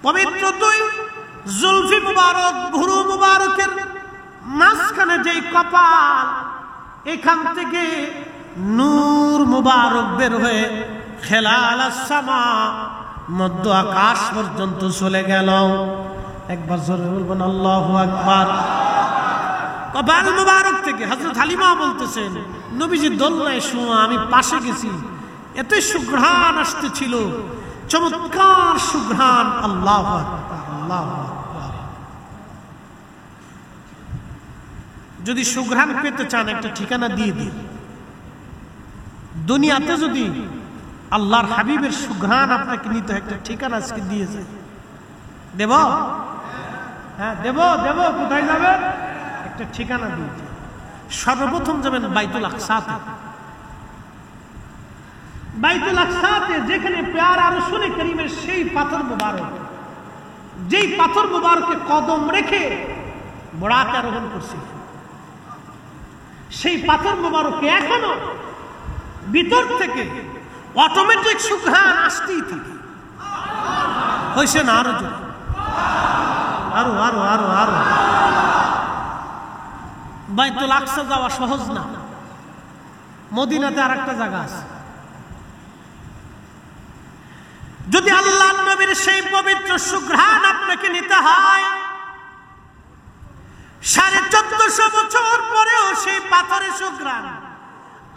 পবিত্র দুই জুলফি মুবারক, ভুরু মুবারকের মাঝখানে যেই কপাল, এখান থেকে নূর মুবারক বের হয়ে খেলাল সামা, মধ্য আকাশ পর্যন্ত চলে গেল। একবার জোরে বলবেন আল্লাহু আকবার। কপাল মুবারক থেকে হযরত হালিমা বলতেছেন, নবীজি দোলনায় শোয়া, আমি পাশে গেছি, এত সুঘ্রাণ আসতেছিল, চমৎকার সুঘ্রাণ। আল্লাহু আকবার, আল্লাহু আকবার। যদি সুঘ্রাণ পেতে চান একটা ঠিকানা দিয়ে দিই। দুনিয়াতে যদি আল্লাহর হাবিবের সুঘ্রাণ আপনাকে নিতে একটা ঠিকানা আজকে দিয়ে যায়, দেব? হ্যাঁ দেব দেব। কোথায় যাবেন? একটা ঠিকানা দিয়ে। সর্বপ্রথম যাবেন বাইতুল আকসাতে। বাইতুল আকসাতে যেখানে প্যারা রাসূল করিমের সেই পাথর মুবারক, যেই পাথর মুবারকে কদম রেখে বোরাকে আরোহণ করছে, সেই পাথর মুবারকে এখনো ভিতর থেকে অটোমেটিক সুঘ্রাণ আসতেই থাকে। হয়েছে না? আরো জোরে, আরো আরো আরো আরো। বাইতুল আকসা যাওয়া সহজ না। মদিনাতে আর একটা জায়গা আছে। যদি আল্লাহর নবীর সেই পবিত্র সুঘ্রাণ আপনাকে নিতে হয়, 1450 বছর পরেও সেই পাথরের সুঘ্রাণ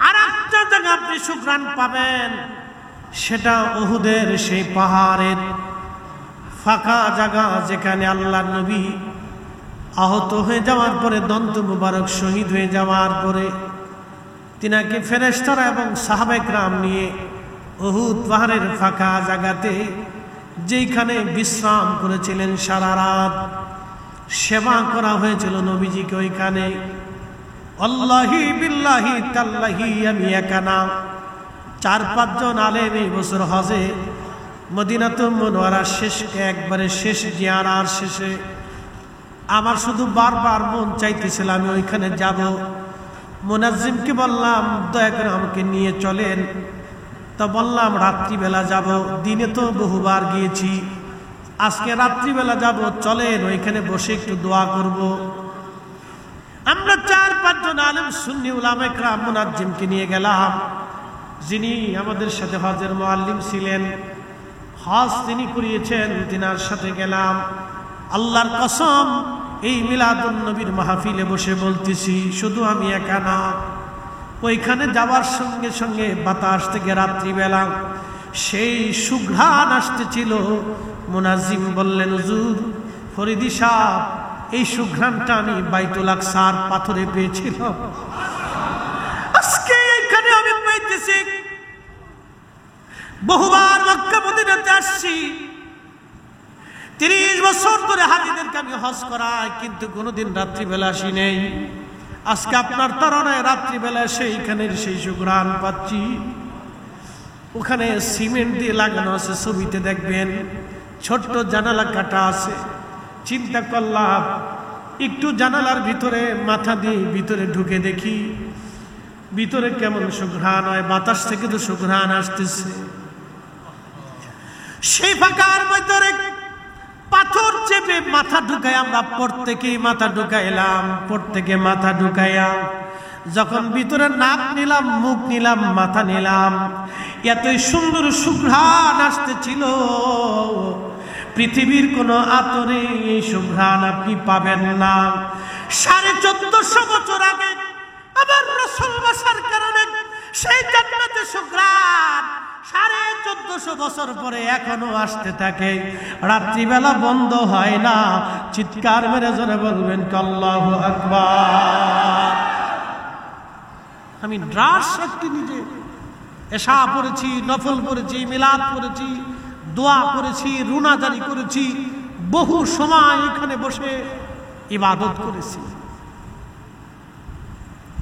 আর একটা জায়গা আপনি সুঘ্রাণ পাবেন, সেটা উহুদের সেই পাহাড়ের ফাঁকা জায়গা, যেখানে আল্লাহর নবী আহত হয়ে যাওয়ার পরে, দন্ত মুবারক শহীদ হয়ে যাওয়ার পরে, তিনাকে ফেরেশতারা এবং সাহাবায়ে কেরাম নিয়ে উহুদ পাহাড়ের ফাঁকা জায়গাতে, যেখানে বিশ্রাম করেছিলেন সারা রাত, সেবা করা হয়েছিল নবীজিকে ওইখানে। আল্লাহি বিল্লাহি তাল্লাহি আমি একা না, 4-5 জন আলেম এই বছর হজে মদিনাতুল মুনাওয়ারার শেষকে একবারে শেষ জিয়ারার শেষে আমার শুধু বারবার মন চাইতেছিল আমি ওইখানে যাব। মুনাজ্জিমকে বললাম দয়া করে আমাকে নিয়ে চলেন। তো বললাম রাত্রিবেলা যাব, দিনে তো বহুবার গিয়েছি, আজকে রাত্রিবেলা যাব, চলেন ওইখানে বসে একটু দোয়া করব। আমরা 4-5 জন আলেম সুন্নি উলামায়ে কেরাম মুনাজ্জিমকে নিয়ে গেলাম, যিনি আমাদের সাথে হজের মুআল্লিম ছিলেন, হজ তিনি করিয়েছেন, তিনার সাথে গেলাম। আল্লাহর কসম, এই মিলাদুন নবীর মাহফিলে বসে বলতেছি, শুধু আমি একা না, ওইখানে যাওয়ার সঙ্গে সঙ্গে বাতাস থেকে রাত্রিবেলা সেই সুঘ্রাণ আসতেছিল। মুনাজ্জিম বললেন, হুজুর ফরিদি সাহেব, এই সুঘ্রাণটা আমি বাইতুল আকসার পাথরে পেয়েছিলাম, আজকে এখানে আমি পাইতেছি। বহুবার মক্কা মদিনাতে আসছি, 30 বছর ধরে হাজিদেরকে আমি হজ করাই, কিন্তু কোনোদিন রাত্রিবেলা আসি নেই। আজকে আপনার তাড়নায় রাত্রিবেলা সেইখানের সেই সুঘ্রাণ পাচ্ছি। ওখানে সিমেন্ট দিয়ে লাগানো আছে, ছবিতে দেখবেন, ছোট্ট জানালা কাটা আছে। চিন্তা করলাম একটু জানালার ভিতরে মাথা দিয়ে ভিতরে ঢুকে দেখি ভিতরে কেমন সুঘ্রাণ হয়, বাতাস থেকে তো সুঘ্রাণ আসতেছে। সেই ফাঁকার ভিতরে পাথর চেপে মাথা ঢুকাই, আমরা প্রত্যেকেই মাথা ঢুকাইলাম, প্রত্যেকে মাথা ঢুকাইয়া যখন ভিতরে নাক নিলাম, মুখ নিলাম, মাথা নিলাম, এতই সুন্দর সুঘ্রাণ আসতেছিল, পৃথিবীর কোন আতরে এই সুঘ্রাণ আপনি পাবেন না। 1450 বছর আগে আমার রাসূল বসার কারণে সেই জান্নাতের সুঘ্রাণ 1450 বছর পরে এখনো আসতে থাকে, রাত্রিবেলা বন্ধ হয় না। চিৎকার মেরে জোরে বলবেন আল্লাহু আকবার। আমি ড্রাস শক্তি নিজে এশা পড়েছি, নফল পড়েছি, মিলাদ পড়েছি, দোয়া করেছি, রুনাজারি করেছি, বহু সময় এখানে বসে ইবাদত করেছি।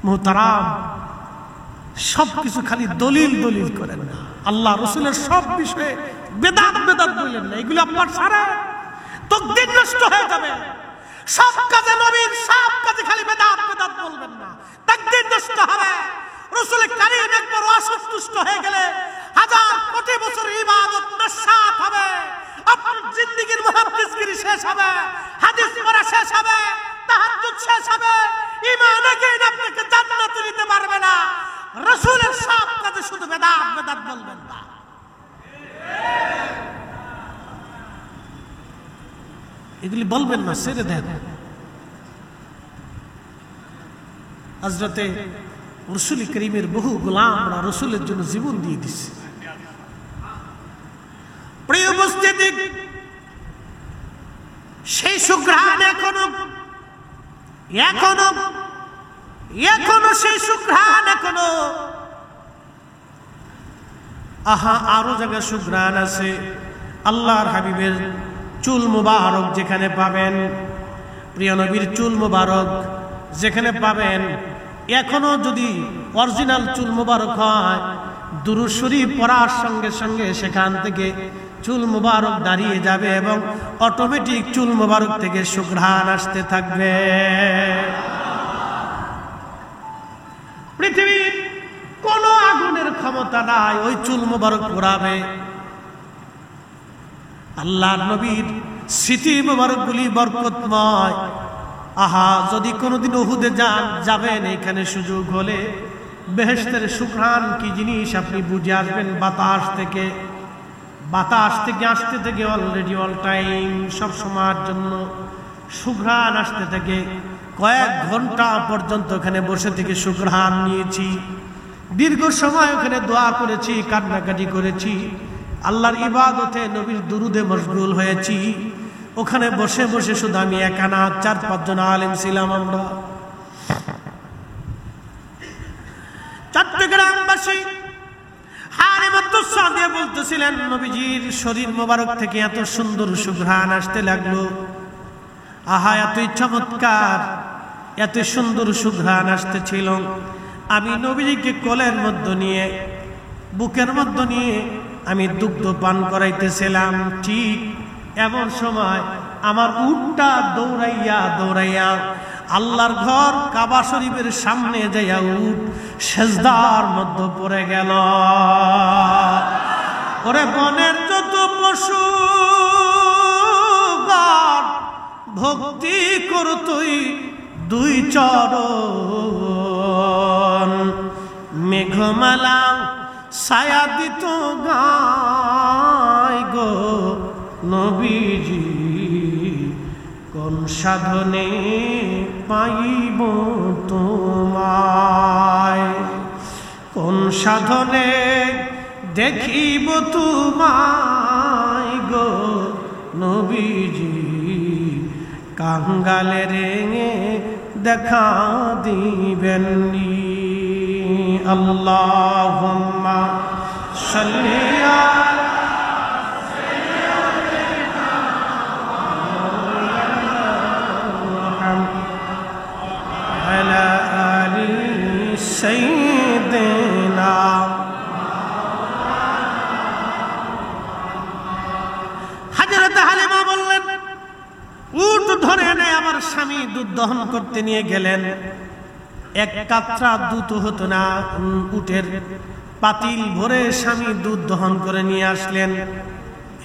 মুহতারাম, সবকিছু খালি দলিল দলিল করেন না, আল্লাহ রসুলের সব বিষয়ে বেদাত বেদাত বললেন না, এগুলো আপনার সারা তকদির নষ্ট হয়ে যাবে। সব কাজে নবীর, সব কাজে খালি বেদাত বেদাত বলবেন না, তকদির নষ্ট হবে। রসুল কারীম একবার অসন্তুষ্ট হয়ে গেলে 1000 কোটি বছর ইবাদত নস্যাৎ হবে, আপনার জিন্দেগীর মুহাদ্দিসগিরি শেষ হবে, হাদিস পড়া শেষ হবে, তাহাজ্জুদ শেষ হবে, ঈমান একাইন আপনাকে জান্নাতে নিতে পারবে না। রসুলের সব কাজে শুধু বেদাত বেদাত বলবেন না। এগুলি বলবেন না, ছেড়ে দেন। হযরতে রাসূল করিমের বহু গোলামরা রসুলের জন্য জীবন দিয়ে দিচ্ছে। প্রিয় উপস্থিতি, সেই সুঘ্রাণ এখনো এখনো সেই সুঘ্রাণ, এখনো আরো জায়গায় সুঘ্রাণ আছে। আল্লাহর হাবিবের চুল মুবারক যেখানে পাবেন, প্রিয় নবীর চুল মুবারক যেখানে পাবেন, এখনো যদি অরিজিনাল চুল মুবারক হয়, দুরূদ শরীফ পড়ার সঙ্গে সঙ্গে সেখান থেকে চুল মুবারক দাঁড়িয়ে যাবে এবং অটোমেটিক চুল মুবারক থেকে সুঘ্রাণ আসতে থাকবে। পৃথিবীর কোন আগুনের ক্ষমতা নাই ওই চুল মুবারক পোড়াবে। আল্লাহর নবীর স্মৃতি মুবারকগুলি বরকতময়। যদি কোনোদিন উহুদে যাবেন, এখানে সুযোগ হলে বেহেশতের সুঘ্রাণ কি জিনিস আপনি বুঝে আসবেন। বাতাস থেকে আসতে থেকে অলরেডি অল টাইম, সব সময়ের জন্য সুঘ্রাণ আসতে থেকে। কয়েক ঘন্টা পর্যন্ত ওখানে বসে থেকে সুঘ্রাণ নিয়েছি, দীর্ঘ সময় ওখানে দোয়া করেছি, কান্নাকাটি করেছি, আল্লাহর ইবাদতে নবীর দুরুদে মশগুল হয়েছি। ওখানে বসে বসে শুধু আমি একা না, 4-5 জন আলেম ছিলাম আমরা। চট্টগ্রামবাসী হালিমাতুস সাদিয়া বলতেছিলেন, নবীজির শরীর মোবারক থেকে এত সুন্দর সুঘ্রাণ আসতে লাগলো। এতই চমৎকার, এত সুন্দর সুঘ্রাণ আসতেছিল। আমি নবীজিকে কোলের মধ্যে নিয়ে, বুকের মধ্যে নিয়ে আমি দুগ্ধ পান করাইতেছিলাম। ঠিক এমন সময় আমার উটটা দৌড়াইয়া দৌড়াইয়া আল্লাহর ঘর কাবা শরীফের সামনে যাইয়া উট সেজদার মধ্যে পড়ে গেল। ওরে বনের যত পশু ভক্তি করতই 2 চরণ, মেঘমালা ছায়া দিত গায় গো নবীজি, কোন সাধনে পাইব তোমায়, কোন সাধনে দেখিব তোমায় গো নবীজি, কাঙ্গালে রেঙে দেখা দিবেননি। আল্লাহুম্মা সাল্লি আলা আলি সাইয়্যিদিনা। হযরত হালিমা বললেন, উট ধরে এনে আমার স্বামী দুধ দহন করতে নিয়ে গেলেন। এক কাতরা দুধ হতো না, উটের পাতিল ভরে স্বামী দুধ দহন করে নিয়ে আসলেন।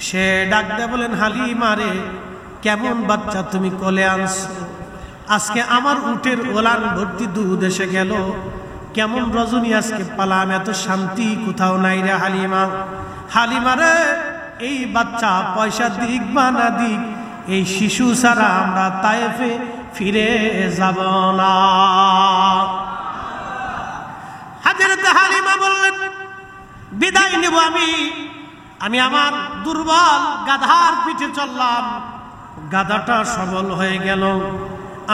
সে ডাক দিয়ে বলেন, হালিমা রে, কেমন বাচ্চা তুমি কোলে আনছো, আজকে আমার উটের ওলান ভর্তি দুধ এসে গেল, কেমন রজনী আজকে পালাম, এত শান্তি কোথাও নাই রে হালিমা। হালিমা রে, এই বাচ্চা পয়সা দিক বা না দিক, এই শিশু ছাড়া আমরা তায়েফে ফিরে যাব না। হযরত হালিমা বললেন, বিদায় নেব আমি আমার দুর্বল গাধার পিঠে চললাম, গাধাটা সবল হয়ে গেল।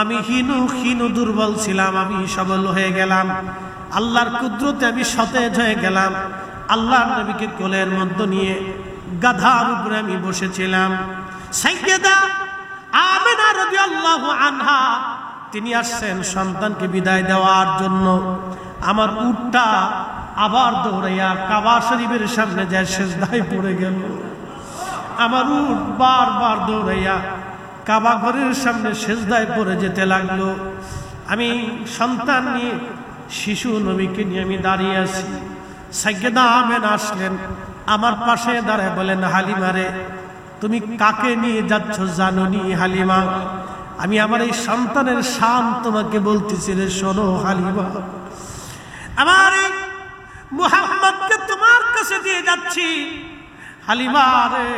আমি হীন দুর্বল ছিলাম, আমি সবল হয়ে গেলাম। আল্লাহর কুদরতে আমি সতেজ হয়ে গেলাম। আল্লাহর নবীকে কোলের মধ্যে নিয়ে গাধার উপরে আমি বসেছিলাম। সাইয়্যিদা আমিনা রাদিয়াল্লাহু আনহা তিনি আসছেন সন্তানকে বিদায় দেওয়ার জন্য। আমার উটটা আবার দৌড়াইয়া কাবা শরীফের সামনে যায় সেজদায় পড়ে গেল। আমার উট বারবার দৌড়াইয়া কাবা ঘরের সামনে সেজদায় পড়ে যেতে লাগলো। আমি সন্তান নিয়ে, শিশু নবীকে নিয়ে আমি দাঁড়িয়ে আছি। সাইয়্যিদা আমিনা আসলেন, আমার পাশে দাঁড়ায় বলেন, হালিমা রে, তুমি কাকে নিয়ে যাচ্ছ জানোনি হালিমা? আমি আমার এই সন্তানের শান তোমাকে বলতেছি রে, শোনো হালিমা, আমার এই মুহাম্মদকে তোমার কাছে দিয়ে যাচ্ছি। হালিমা রে,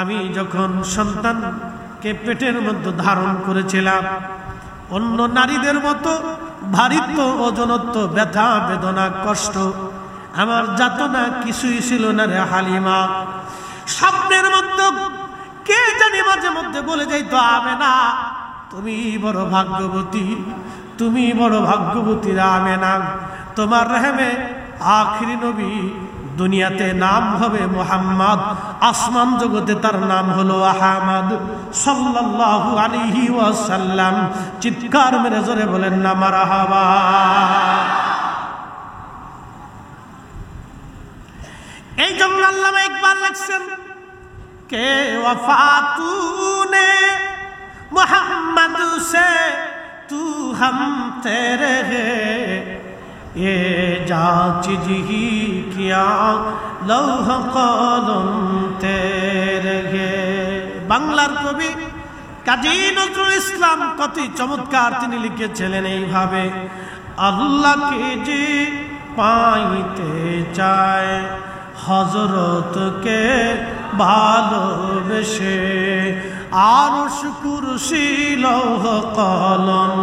আমি যখন সন্তানকে পেটের মধ্যে ধারণ করেছিলাম, অন্য নারীদের মতো ভারিত্ব, ওজনত্ব, ব্যথা, বেদনা, কষ্ট আমার যাতনা কিছুই ছিল না রে হালিমা। স্বপ্নের মধ্যে কে জানি মাঝে মধ্যে বলে যাইতো, আমেনা তুমি বড় ভাগ্যবতী, তুমি বড় ভাগ্যবতী আমেনা, তোমার রহমে আখিরি নবী দুনিয়াতে নাম হবে মুহাম্মদ, আসমান জগতে তার নাম হলো আহমদ সাল্লাল্লাহু আলাইহি ওয়াসাল্লাম। চিৎকার মেরে জোরে বলেন না মারহাবা। এই জন্য আল্লামা ইকবাল লিখছেন কে ওয়াফা তূনে মুহাম্মদ সে তু हम तेरे हैं ये जा चीज ही किया लौह कलम तेरे हैं। বাংলার কবি কাজী নজরুল ইসলাম কত চমৎকার তিনি লিখেছিলেন এইভাবে, আল্লাহকে যে পাইতে চায় হযরতকে ভালোবেসে, আরশ কুরসি লৌহ কলম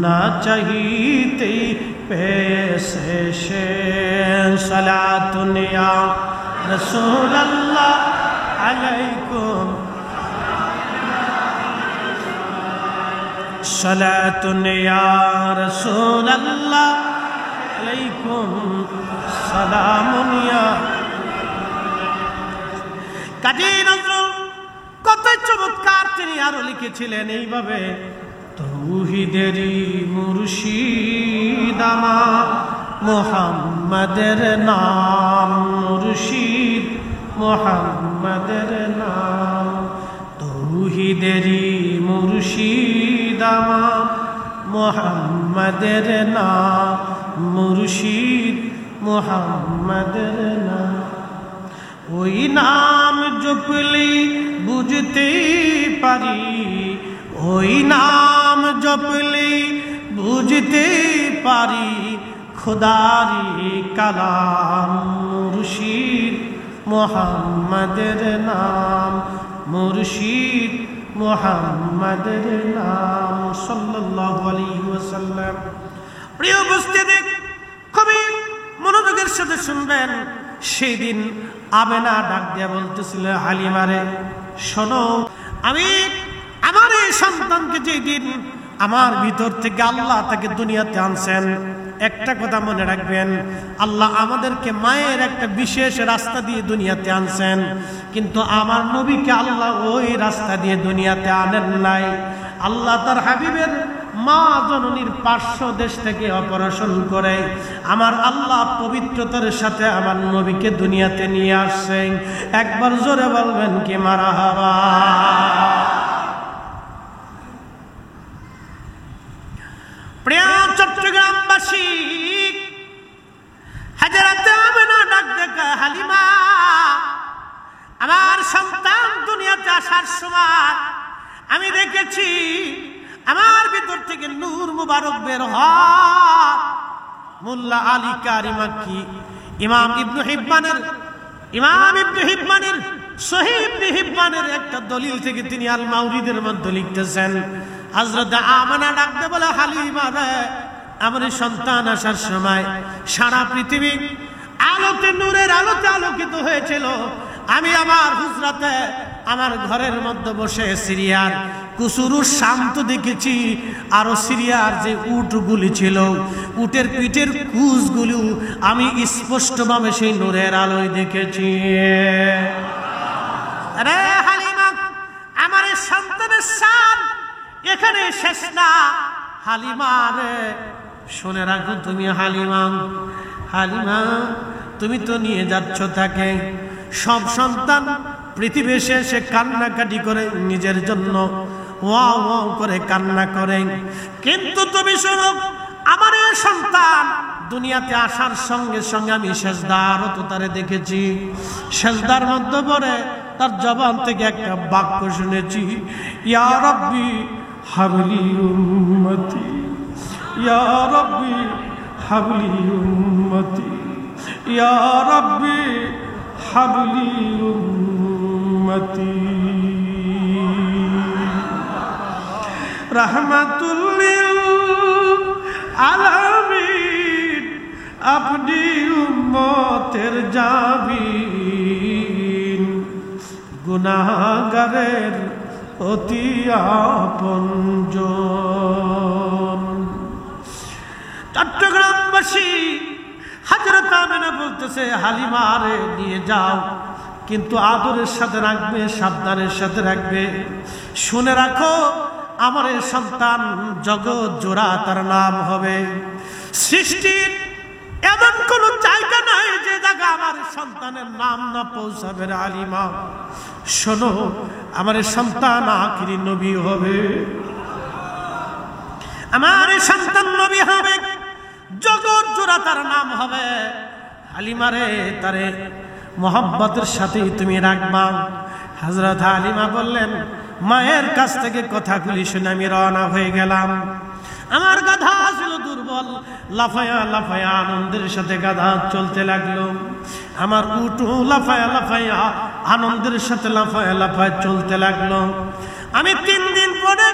না চাহিতে পেয়েছে সে। সালাতুন ইয়া রাসূলুল্লাহ আলাইকুম, সালাতুন ইয়া রাসূলুল্লাহ আলাইকুম সালামুন ইয়া। কাজী নজরুল কত চমৎকার তিনি আরো লিখেছিলেন এইভাবে, তৌহিদেরই মুর্শিদ আমার মুহাম্মাদের নাম, মুর্শিদ মুহাম্মাদের নাম, তৌহিদেরই মুর্শিদ আমার মুহাম্মাদের নাম, মুর্শিদ মুহাম্মাদের নাম। ওই নাম জপলি বুঝতে পারি, ওই নাম জপলি বুঝতে পারি খোদারি কালাম, মুর্শিদ মুহাম্মাদের নাম, মুর্শিদ মুহাম্মাদের নাম সাল্লাল্লাহু আলাইহি ওয়াসাল্লাম। প্রিয় উপস্থিতি, খুবই মনোযোগের সাথে শুনবেন। সেই দিন আমেনা ডাক দিয়া বলতেছিল হালিমারে, শোনো, আমি আমার এই সন্তানকে যেই দিন আমার ভিতর থেকে আল্লাহ তাকে দুনিয়াতে আনছেন, একটা কথা মনে রাখবেন, আল্লাহ আমাদেরকে মায়ের একটা বিশেষ রাস্তা দিয়ে দুনিয়াতে আনছেন, কিন্তু আমার নবীকে আল্লাহ ওই রাস্তা দিয়ে দুনিয়াতে আনেন নাই। আল্লাহ তার হাবিবের মা জননীর পার্শ্ব দেশ থেকে অপারেশন করে আমার আল্লাহ পবিত্রতার সাথে আমার নবীকে দুনিয়াতে নিয়ে আসছেন। একবার জোরে বলবেন কি মারহাবা। প্রিয় চট্টগ্রামবাসী, হাজরাতে আমেনা ডাক দেখা, হালিমা, আমার সন্তান দুনিয়াতে আসার সময় আমি দেখেছি আমার ভিতর থেকে নূর মুবারক বের হয়। মোল্লা আলী কারি মাক্কি ইমাম ইবনে হিব্বানের সহিহ ইবনে হিব্বানের একটা দলিল থেকে তিনি আল মাউরিদের মধ্যে লিখতেছেন, হযরত আমেনা ডাকতে বলে, হালিমা রে, আমার সন্তান আসার সময় সারা পৃথিবী আলোতে, নূরের আলোতে আলোকিত হয়েছিল। আমি আমার হুজরাতে আমার ঘরের মধ্যে বসে সিরিয়ার কুসুরু শান্ত দেখেছি, আরো সিরিয়ার যে উটগুলি ছিল, উটের পিঠের কুচগুলো আমি স্পষ্টভাবে সেই নূরের আলোয় দেখেছি। আরে হালিমা, আমার সন্তানের শান এখানে শেষ না। হালিমা রে, শুনে রাখো তুমি হালিমা, হালিমা তুমি তো নিয়ে যাচ্ছ তাকে। সব সন্তান পৃথিবী এসে কান্নাকাটি করে নিজের জন্য ওয়াও ওয়াও করে কান্না করে, কিন্তু তুমি শোনো, আমার এই সন্তান দুনিয়াতে আসার সঙ্গে সঙ্গে আমি সেজদারত তারে দেখেছি। সেজদার মধ্যে পড়ে তার জবান থেকে একটা বাক্য শুনেছি, ইয়া রাব্বি হাবলি উম্মতি, ইয়া রাব্বি হাবলি উম্মতি, ইয়া রাব্বি হাবলি উম্মতি। রহমাতুল লিল আলামিন, আপনি উম্মতের জামিন, গুনাহগারের অতি আপনজন। চট্টগ্রামবাসী হযরত আমিনা বলতেছে, হালিমারে নিয়ে যাও, কিন্তু আদরের সাথে রাখবে, সাবধানের সাথে রাখবে। শুনে রাখো, আমার এই সন্তান জগৎ জোড়া তার নাম হবে। সৃষ্টির এমন কোন জায়গা নাই যে জায়গা আমার সন্তানের নাম না পৌঁছাবে। হালিমা শোনো, আমার সন্তান আখিরি নবী হবে, আমার সন্তান নবী হবে, জগৎ জোড়া তার নাম হবে। হালিমারে তারে মোহাব্বতের সাথেই তুমি রাখবা। হযরত হালিমা বললেন, মায়ের কাছ থেকে কথাগুলি শুনে আমি রওনা হয়ে গেলাম। আমার গাধা ছিল দুর্বল, লাফায়া লাফায়া আনন্দের সাথে গাধা চলতে লাগলো। আমার উটও লাফায়া লাফায়া আনন্দের সাথে লাফায়া লাফায়া চলতে লাগলো। আমি 3 দিন পরে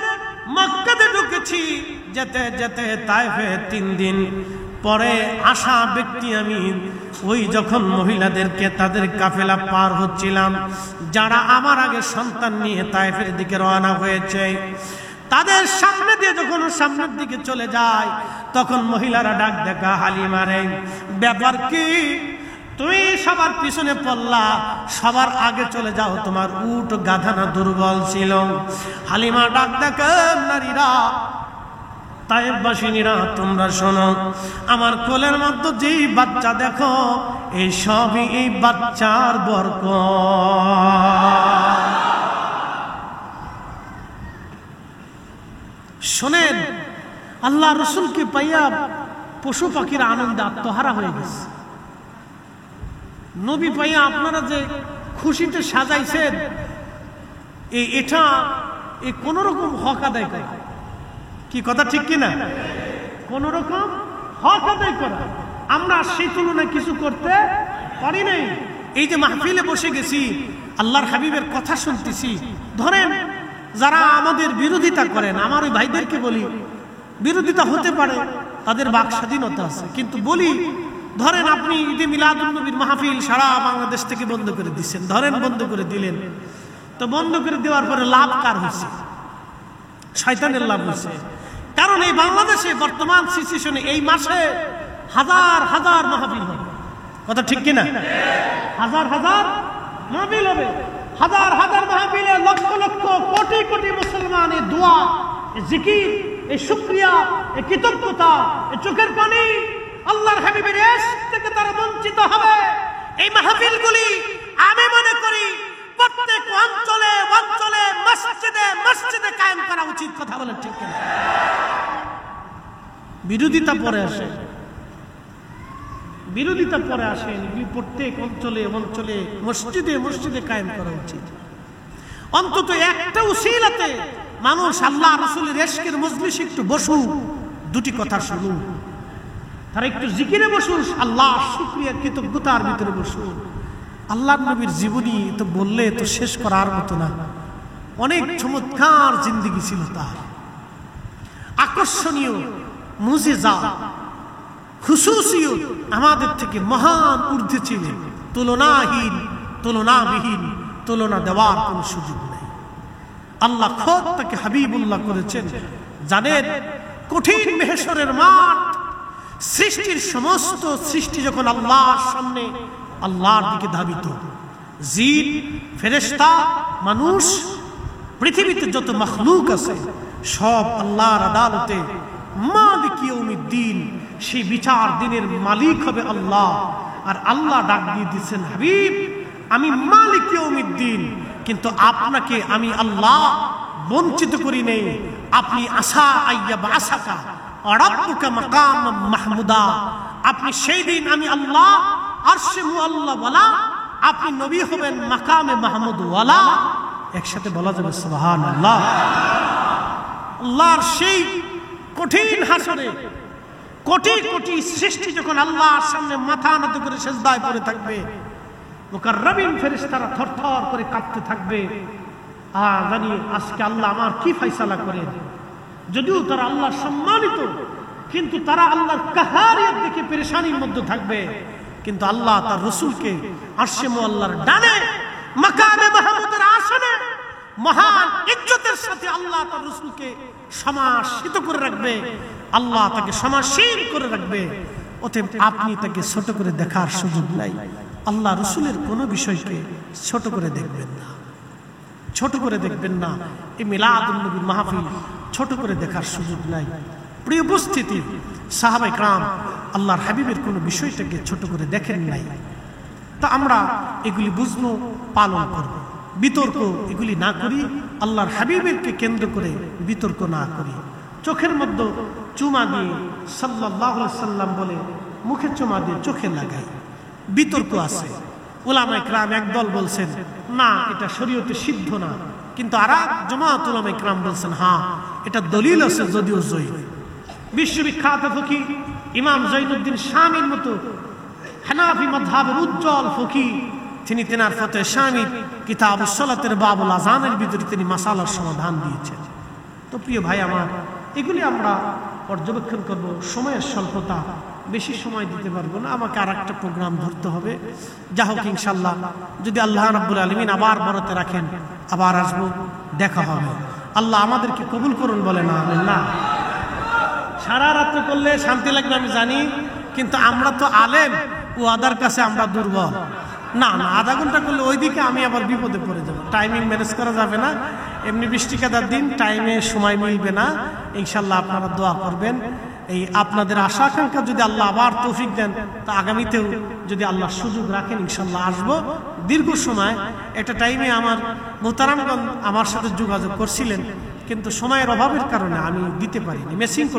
মক্কাতে ঢুকেছি, যেতে যেতে তায়েফে 3 দিন পরে আসা ব্যক্তি আমি। ওই যখন মহিলাদেরকে তাদের কাফেলা পার হচ্ছিলাম, যারা আমার আগে সন্তান নিয়ে তায়েফের দিকে রওনা হয়েছে, তাদের সামনে দিয়ে যখন সামনের দিকে চলে যায়, তখন মহিলারা ডাক দেখা, হালিমারে ব্যাপার কি, তুমি সবার পিছনে পড়লা, সবার আগে চলে যাও, তোমার উট গাধা না দুর্বল ছিল? হালিমা ডাক দেখা, নারীরা, তায়েফবাসিনীরা, তোমরা শোনো, আমার কোলের মধ্যে যেই বাচ্চা দেখো, এই সবই এই বাচ্চার বরকত। শোনেন, আল্লাহ রসুলকে পাইয়া পশু পাখির আনন্দে আত্মহারা হয়ে গেছে। নবী পাইয়া আপনারা যে খুশিতে সাজাইছেন, এটা কোন রকম হক আদায় করা, কি কথা ঠিক কিনা? কোন রকম হক আদায় করা, আমরা সেই তুলনায় কিছু করতে পারি নাই। এই যে মাহফিলে বসে গেছি, আল্লাহর হাবিবের কথা শুনতেছি, ধরেন যারা আমাদের বিরোধিতা করেন, আমার ওই ভাইদেরকে বলি, বিরোধিতা হতে পারে, তাদের বাক স্বাধীনতা আছে, কিন্তু বলি, ধরেন আপনি ঈদে মিলাদুন নবীর মাহফিল সারা বাংলাদেশ থেকে বন্ধ করে দিচ্ছেন, ধরেন বন্ধ করে দিলেন, তো বন্ধ করে দেওয়ার পরে লাভ কার হয়েছে? শয়তানের লাভ হয়েছে। কারণ এই বাংলাদেশে বর্তমান সিচুয়েশনে এই মাসে হাজার হাজার মাহফিল হবে, কথা ঠিক কিনা? হাজার হাজার মাহফিল হবে, হাজার হাজার মাহফিলে লক্ষ লক্ষ কোটি কোটি মুসলমানের দোয়া, জিকির, এই শুকরিয়া, এই কৃতজ্ঞতা, এই চোখের পানি, আল্লাহর হাবিবের ইশক থেকে তারা বঞ্চিত হবে। এই মাহফিলগুলি আমি মনে করি প্রত্যেক অঞ্চলে অঞ্চলে মসজিদে মসজিদে কায়েম করা উচিত, কথা বলেন ঠিক কিনা? বিরোধিতা পরে আসে, বিরোধিতা পরে আসে, প্রত্যেক অঞ্চলে অঞ্চলে মসজিদে মসজিদে কায়েম করা উচিত। অন্তত একটা উসিলাতে মানুষ আল্লাহ রাসূলের ইশকের মজলিসে একটু বসুক, দুটি কথা শুনুন, তারা একটু জিকিরে বসুন, আল্লাহ শুকরিয়া কৃতজ্ঞতার ভিতরে বসুন। আল্লাহর নবীর জীবনী তো বললে তো শেষ করার মতো না, অনেক চমৎকার জিন্দেগি ছিল তার, আকর্ষণীয় মুজিজা, খুশুসিয়ত আমাদের থেকে মহান ঊর্ধ্বে ছিলেন, তুলনাহীন, তুলনাবিহীন, তুলনা দেওয়ার কোনো সুযোগ নেই। আল্লাহ খোদ তাকে হাবিবুল্লাহ করেছেন। জানেন, কঠিন মেহশরের মাঠ, সৃষ্টির সমস্ত সৃষ্টি যখন আল্লাহর সামনে আল্লাহর দিকে ধাবিত, জিন, ফেরেশতা, মানুষ, পৃথিবীতে যত মখলুক আছে, সব আল্লাহর আদালতে মালিক ইয়াউমিদ্দিন, সেই বিচার দিনের মালিক হবে আল্লাহ। আর আল্লাহ ডাক দিয়ে দিচ্ছেন, হাবিব, আমি মালিক ইয়াউমিদ্দিন, কিন্তু আপনাকে আমি আল্লাহ বঞ্চিত করি নেই। আপনি আসা আইয়া বাসাকা রাব্বুকা মাকাম মাহমুদা, আপনি সেই দিন আমি আল্লাহ আরশে মুআল্লা ওয়ালা, আপনি নবী হবেন মাকামে মাহমুদ ওয়ালা। একসাথে বলা যাবে সুবহানাল্লাহ। আল্লাহর সেই কঠিন হাসরে কোটি কোটি সৃষ্টি যখন আল্লাহর সামনে মাথা নত করে সিজদায় পড়ে থাকবে, মুকাররাবিন ফেরেশতারা থরথর করে কাঁপতে থাকবে, জানি আজকে আল্লাহ আমার কি ফয়সালা করে। যদিও তারা আল্লাহ সম্মানিত, কিন্তু তারা আল্লাহর কাহারিয়ত দেখে পেরেশানির মধ্যে থাকবে। কিন্তু আল্লাহ তার রাসূলকে আরশে মুআল্লার ডানে মাকামে মাহমুদের আসনে মহান ইজ্জতের সাথে আল্লাহ তার রাসূলকে সমাসিত করে রাখবে, আল্লাহ তাকে সমাসীন করে রাখবে। অতএব আপনি তাকে ছোট করে দেখার সুযোগ নাই। আল্লাহ রাসূলের কোনো বিষয়কে ছোট করে দেখবেন না, ছোট করে দেখবেন না। এই মিলাদুন নবীর মাহফিল ছোট করে দেখার সুযোগ নাই। প্রিয় উপস্থিতি, সাহাবায়ে কেরাম আল্লাহর হাবিবের কোনো বিষয়টাকে ছোট করে দেখেন নাই। তা আমরা এগুলি বুঝবো, পালন করব। বিতর্ক এগুলি না করি, আল্লাহর হাবিবেরকে কেন্দ্র করে বিতর্ক না করি। চোখের মধ্যে চুমা দিয়ে সাল্লাল্লাহু আলাইহি সাল্লাম বলে মুখে চুমা দিয়ে চোখে লাগাই, বিতর্ক আছে। উলামায়ে কেরাম একদল বলছেন না, এটা শরীয়তে সিদ্ধ না, কিন্তু আর এক জামাত উলামায়ে কেরাম বলছেন হ্যাঁ, এটা দলিল আছে যদিও জয়ী। বিশ্ববিখ্যাত ফকিহ ইমাম জৈনুদ্দিন শামীর মতো হানাফি মাযহাবের উজ্জ্বল ফকিহ, তিনি তেনার ফতোয়া শামী কিতাবুস সালাতের বাবুল আযানের ভিতরে তিনি মাসালার সমাধান দিয়েছেন। তো প্রিয় ভাই আমার, এগুলি আমরা পর্যবেক্ষণ করব। সময়ের স্বল্পতা, বেশি সময় দিতে পারবো না, আমাকে আর একটা প্রোগ্রাম ধরতে হবে। যা হোক ইনশাল্লাহ, যদি আল্লাহ রাব্বুল আলামিন আবার বরতে রাখেন, আবার আসবো, দেখা হবে। আল্লাহ আমাদেরকে কবুল করুন, বলেন আমিন। না, সারা রাত্র করলে শান্তি লাগবে আমি জানি, কিন্তু আমরা তো আলেম, ও আদার কাছে আমরা দুর্বল। না না, আধা ঘন্টা করলে ওইদিকে আমি আবার বিপদে পড়ে যাবো, টাইমিং ম্যানেজ করা যাবে না। এমনি বৃষ্টিকাদার দিন, টাইমে সময় মিলবে না। ইনশাল্লাহ আপনারা দোয়া করবেন। এই আপনাদের আশা আকাঙ্ক্ষা যদি আল্লাহ আবার তৌফিক দেন, তা আগামীতেও যদি আল্লাহ সুযোগ রাখেন ইনশাল্লাহ আসবো। দীর্ঘ সময় একটা টাইমে আমার মোহতারামগণ আমার সাথে যোগাযোগ করছিলেন, কিন্তু সময়ের অভাবের কারণে আমি দিতে পারিনি, মেসিং করতে